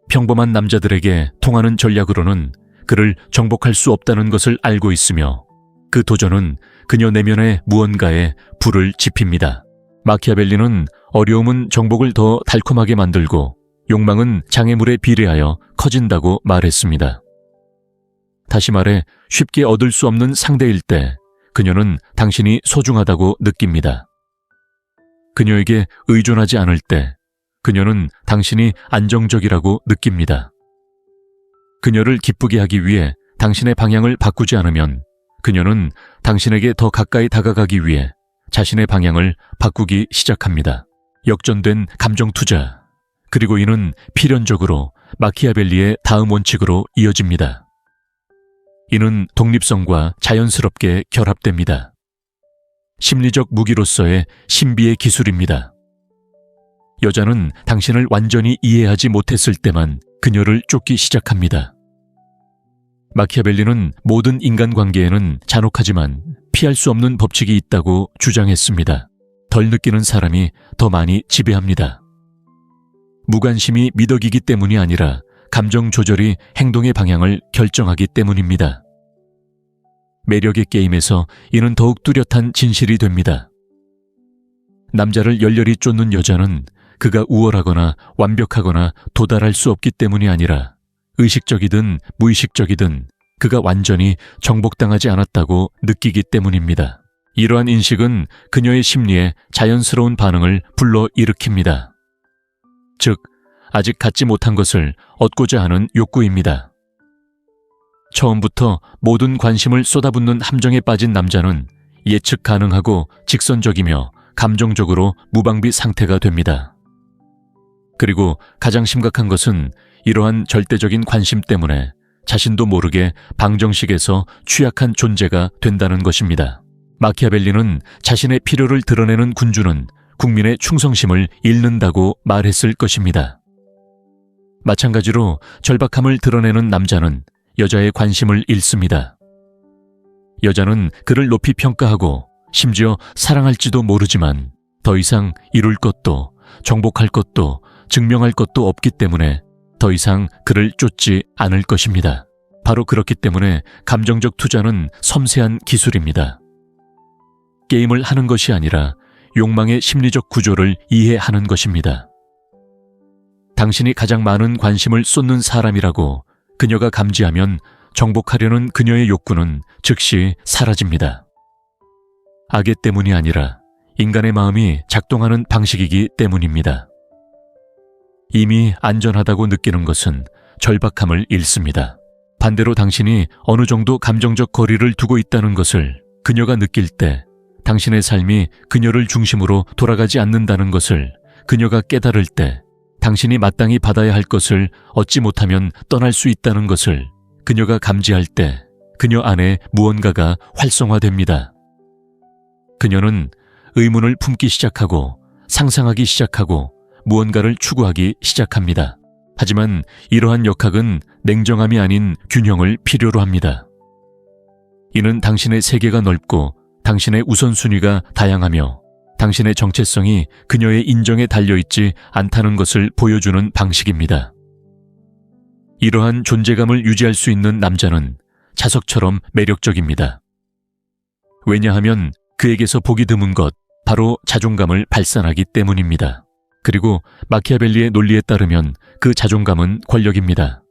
평범한 남자들에게 통하는 전략으로는 그를 정복할 수 없다는 것을 알고 있으며 그 도전은 그녀 내면의 무언가에 불을 지핍니다. 마키아벨리는 어려움은 정복을 더 달콤하게 만들고 욕망은 장애물에 비례하여 커진다고 말했습니다. 다시 말해 쉽게 얻을 수 없는 상대일 때 그녀는 당신이 소중하다고 느낍니다. 그녀에게 의존하지 않을 때 그녀는 당신이 안정적이라고 느낍니다. 그녀를 기쁘게 하기 위해 당신의 방향을 바꾸지 않으면 그녀는 당신에게 더 가까이 다가가기 위해 자신의 방향을 바꾸기 시작합니다. 역전된 감정 투자, 그리고 이는 필연적으로 마키아벨리의 다음 원칙으로 이어집니다. 이는 독립성과 자연스럽게 결합됩니다. 심리적 무기로서의 신비의 기술입니다. 여자는 당신을 완전히 이해하지 못했을 때만 그녀를 쫓기 시작합니다. 마키아벨리는 모든 인간관계에는 잔혹하지만 피할 수 없는 법칙이 있다고 주장했습니다. 덜 느끼는 사람이 더 많이 지배합니다. 무관심이 미덕이기 때문이 아니라 감정 조절이 행동의 방향을 결정하기 때문입니다. 매력의 게임에서 이는 더욱 뚜렷한 진실이 됩니다. 남자를 열렬히 쫓는 여자는 그가 우월하거나 완벽하거나 도달할 수 없기 때문이 아니라 의식적이든 무의식적이든 그가 완전히 정복당하지 않았다고 느끼기 때문입니다. 이러한 인식은 그녀의 심리에 자연스러운 반응을 불러일으킵니다. 즉, 아직 갖지 못한 것을 얻고자 하는 욕구입니다. 처음부터 모든 관심을 쏟아붓는 함정에 빠진 남자는 예측 가능하고 직선적이며 감정적으로 무방비 상태가 됩니다. 그리고 가장 심각한 것은 이러한 절대적인 관심 때문에 자신도 모르게 방정식에서 취약한 존재가 된다는 것입니다. 마키아벨리는 자신의 필요를 드러내는 군주는 국민의 충성심을 잃는다고 말했을 것입니다. 마찬가지로 절박함을 드러내는 남자는 여자의 관심을 잃습니다. 여자는 그를 높이 평가하고 심지어 사랑할지도 모르지만 더 이상 이룰 것도 정복할 것도 증명할 것도 없기 때문에 더 이상 그를 쫓지 않을 것입니다. 바로 그렇기 때문에 감정적 투자는 섬세한 기술입니다. 게임을 하는 것이 아니라 욕망의 심리적 구조를 이해하는 것입니다. 당신이 가장 많은 관심을 쏟는 사람이라고 그녀가 감지하면 정복하려는 그녀의 욕구는 즉시 사라집니다. 악의 때문이 아니라 인간의 마음이 작동하는 방식이기 때문입니다. 이미 안전하다고 느끼는 것은 절박함을 잃습니다. 반대로 당신이 어느 정도 감정적 거리를 두고 있다는 것을 그녀가 느낄 때 당신의 삶이 그녀를 중심으로 돌아가지 않는다는 것을 그녀가 깨달을 때 당신이 마땅히 받아야 할 것을 얻지 못하면 떠날 수 있다는 것을 그녀가 감지할 때 그녀 안에 무언가가 활성화됩니다. 그녀는 의문을 품기 시작하고 상상하기 시작하고 무언가를 추구하기 시작합니다. 하지만 이러한 역학은 냉정함이 아닌 균형을 필요로 합니다. 이는 당신의 세계가 넓고 당신의 우선순위가 다양하며 당신의 정체성이 그녀의 인정에 달려있지 않다는 것을 보여주는 방식입니다. 이러한 존재감을 유지할 수 있는 남자는 자석처럼 매력적입니다. 왜냐하면 그에게서 보기 드문 것, 바로 자존감을 발산하기 때문입니다. 그리고 마키아벨리의 논리에 따르면 그 자존감은 권력입니다.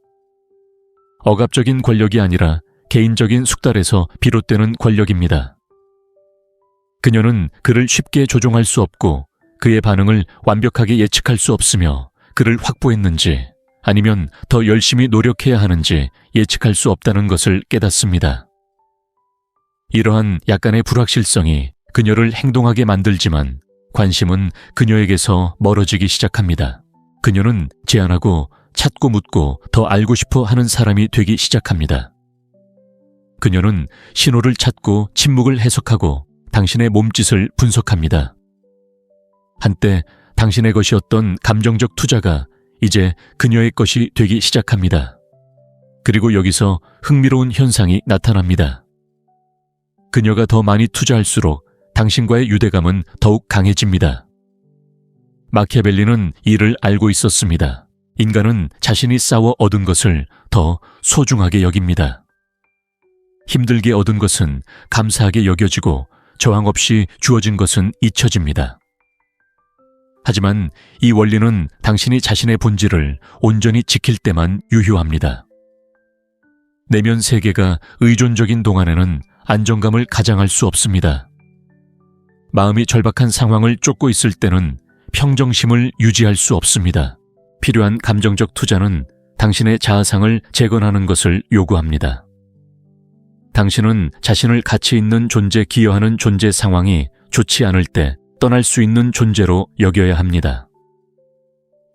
억압적인 권력이 아니라 개인적인 숙달에서 비롯되는 권력입니다. 그녀는 그를 쉽게 조종할 수 없고 그의 반응을 완벽하게 예측할 수 없으며 그를 확보했는지 아니면 더 열심히 노력해야 하는지 예측할 수 없다는 것을 깨닫습니다. 이러한 약간의 불확실성이 그녀를 행동하게 만들지만 관심은 그녀에게서 멀어지기 시작합니다. 그녀는 제안하고 찾고 묻고 더 알고 싶어 하는 사람이 되기 시작합니다. 그녀는 신호를 찾고 침묵을 해석하고 당신의 몸짓을 분석합니다. 한때 당신의 것이었던 감정적 투자가 이제 그녀의 것이 되기 시작합니다. 그리고 여기서 흥미로운 현상이 나타납니다. 그녀가 더 많이 투자할수록 당신과의 유대감은 더욱 강해집니다. 마키아벨리는 이를 알고 있었습니다. 인간은 자신이 싸워 얻은 것을 더 소중하게 여깁니다. 힘들게 얻은 것은 감사하게 여겨지고 저항 없이 주어진 것은 잊혀집니다. 하지만 이 원리는 당신이 자신의 본질을 온전히 지킬 때만 유효합니다. 내면 세계가 의존적인 동안에는 안정감을 가장할 수 없습니다. 마음이 절박한 상황을 쫓고 있을 때는 평정심을 유지할 수 없습니다. 필요한 감정적 투자는 당신의 자아상을 재건하는 것을 요구합니다. 당신은 자신을 가치 있는 존재 기여하는 존재 상황이 좋지 않을 때 떠날 수 있는 존재로 여겨야 합니다.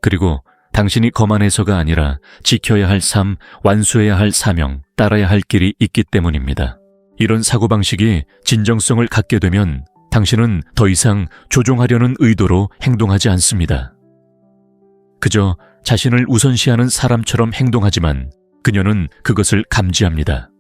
그리고 당신이 거만해서가 아니라 지켜야 할 삶, 완수해야 할 사명, 따라야 할 길이 있기 때문입니다. 이런 사고방식이 진정성을 갖게 되면 당신은 더 이상 조종하려는 의도로 행동하지 않습니다. 그저 자신을 우선시하는 사람처럼 행동하지만 그녀는 그것을 감지합니다.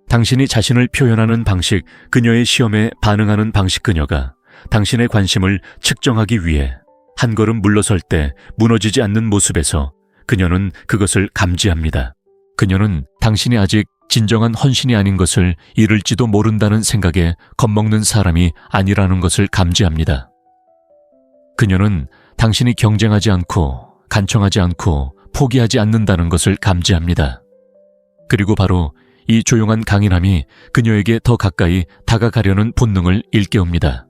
당신이 자신을 표현하는 방식, 그녀의 시험에 반응하는 방식, 그녀가 당신의 관심을 측정하기 위해 한 걸음 물러설 때 무너지지 않는 모습에서 그녀는 그것을 감지합니다. 그녀는 당신이 아직 진정한 헌신이 아닌 것을 이를지도 모른다는 생각에 겁먹는 사람이 아니라는 것을 감지합니다. 그녀는 당신이 경쟁하지 않고 간청하지 않고 포기하지 않는다는 것을 감지합니다. 그리고 바로 이 조용한 강인함이 그녀에게 더 가까이 다가가려는 본능을 일깨웁니다.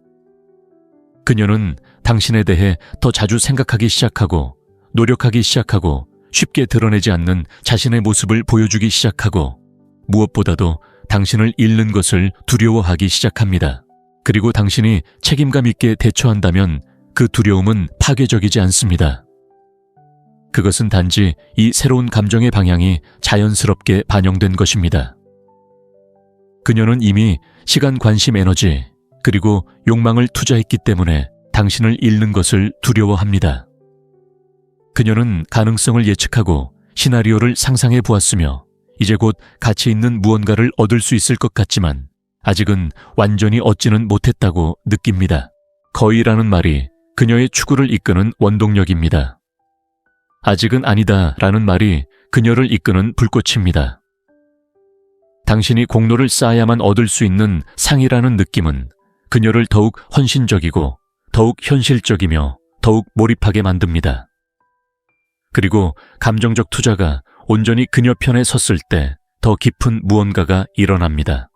그녀는 당신에 대해 더 자주 생각하기 시작하고 노력하기 시작하고 쉽게 드러내지 않는 자신의 모습을 보여주기 시작하고 무엇보다도 당신을 잃는 것을 두려워하기 시작합니다. 그리고 당신이 책임감 있게 대처한다면 그 두려움은 파괴적이지 않습니다. 그것은 단지 이 새로운 감정의 방향이 자연스럽게 반영된 것입니다. 그녀는 이미 시간, 관심, 에너지, 그리고 욕망을 투자했기 때문에 당신을 잃는 것을 두려워합니다. 그녀는 가능성을 예측하고 시나리오를 상상해 보았으며 이제 곧 가치 있는 무언가를 얻을 수 있을 것 같지만 아직은 완전히 얻지는 못했다고 느낍니다. 거의라는 말이 그녀의 추구를 이끄는 원동력입니다. 아직은 아니다 라는 말이 그녀를 이끄는 불꽃입니다. 당신이 공로를 쌓아야만 얻을 수 있는 상이라는 느낌은 그녀를 더욱 헌신적이고 더욱 현실적이며 더욱 몰입하게 만듭니다. 그리고 감정적 투자가 온전히 그녀 편에 섰을 때 더 깊은 무언가가 일어납니다.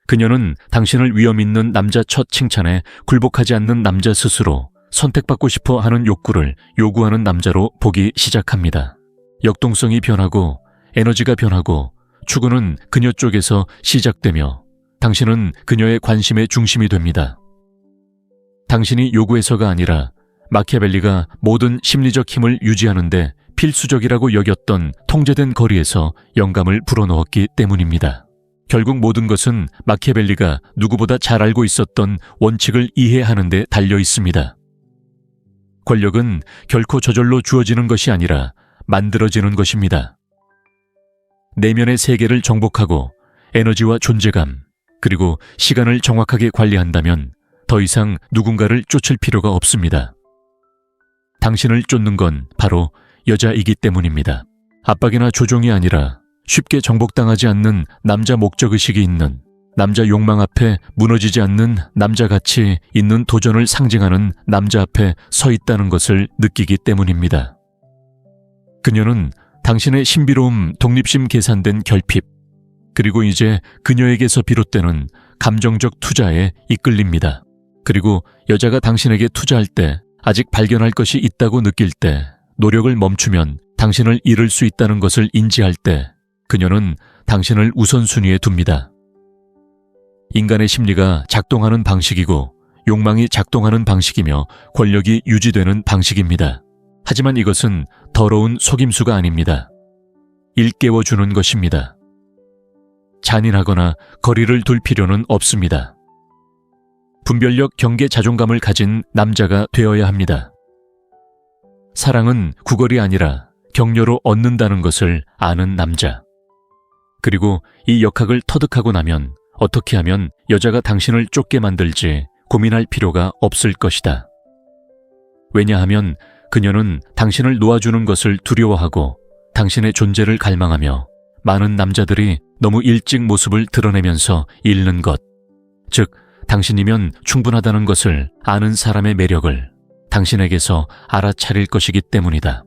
그녀는 당신을 위험 있는 남자 첫 칭찬에 굴복하지 않는 남자 스스로 선택받고 싶어 하는 욕구를 요구하는 남자로 보기 시작합니다. 역동성이 변하고 에너지가 변하고 추구는 그녀 쪽에서 시작되며 당신은 그녀의 관심의 중심이 됩니다. 당신이 요구해서가 아니라 마키아벨리가 모든 심리적 힘을 유지하는데 필수적이라고 여겼던 통제된 거리에서 영감을 불어넣었기 때문입니다. 결국 모든 것은 마키아벨리가 누구보다 잘 알고 있었던 원칙을 이해하는 데 달려 있습니다. 권력은 결코 저절로 주어지는 것이 아니라 만들어지는 것입니다. 내면의 세계를 정복하고 에너지와 존재감, 그리고 시간을 정확하게 관리한다면 더 이상 누군가를 쫓을 필요가 없습니다. 당신을 쫓는 건 바로 여자이기 때문입니다. 압박이나 조종이 아니라 쉽게 정복당하지 않는 남자 목적의식이 있는, 남자 욕망 앞에 무너지지 않는 남자같이 있는 도전을 상징하는 남자 앞에 서 있다는 것을 느끼기 때문입니다. 그녀는 당신의 신비로움, 독립심 계산된 결핍, 그리고 이제 그녀에게서 비롯되는 감정적 투자에 이끌립니다. 그리고 여자가 당신에게 투자할 때, 아직 발견할 것이 있다고 느낄 때, 노력을 멈추면 당신을 잃을 수 있다는 것을 인지할 때 그녀는 당신을 우선순위에 둡니다. 인간의 심리가 작동하는 방식이고 욕망이 작동하는 방식이며 권력이 유지되는 방식입니다. 하지만 이것은 더러운 속임수가 아닙니다. 일깨워주는 것입니다. 잔인하거나 거리를 둘 필요는 없습니다. 분별력, 경계, 자존감을 가진 남자가 되어야 합니다. 사랑은 구걸이 아니라 격려로 얻는다는 것을 아는 남자. 그리고 이 역학을 터득하고 나면 어떻게 하면 여자가 당신을 쫓게 만들지 고민할 필요가 없을 것이다. 왜냐하면 그녀는 당신을 놓아주는 것을 두려워하고 당신의 존재를 갈망하며 많은 남자들이 너무 일찍 모습을 드러내면서 잃는 것, 즉 당신이면 충분하다는 것을 아는 사람의 매력을 당신에게서 알아차릴 것이기 때문이다.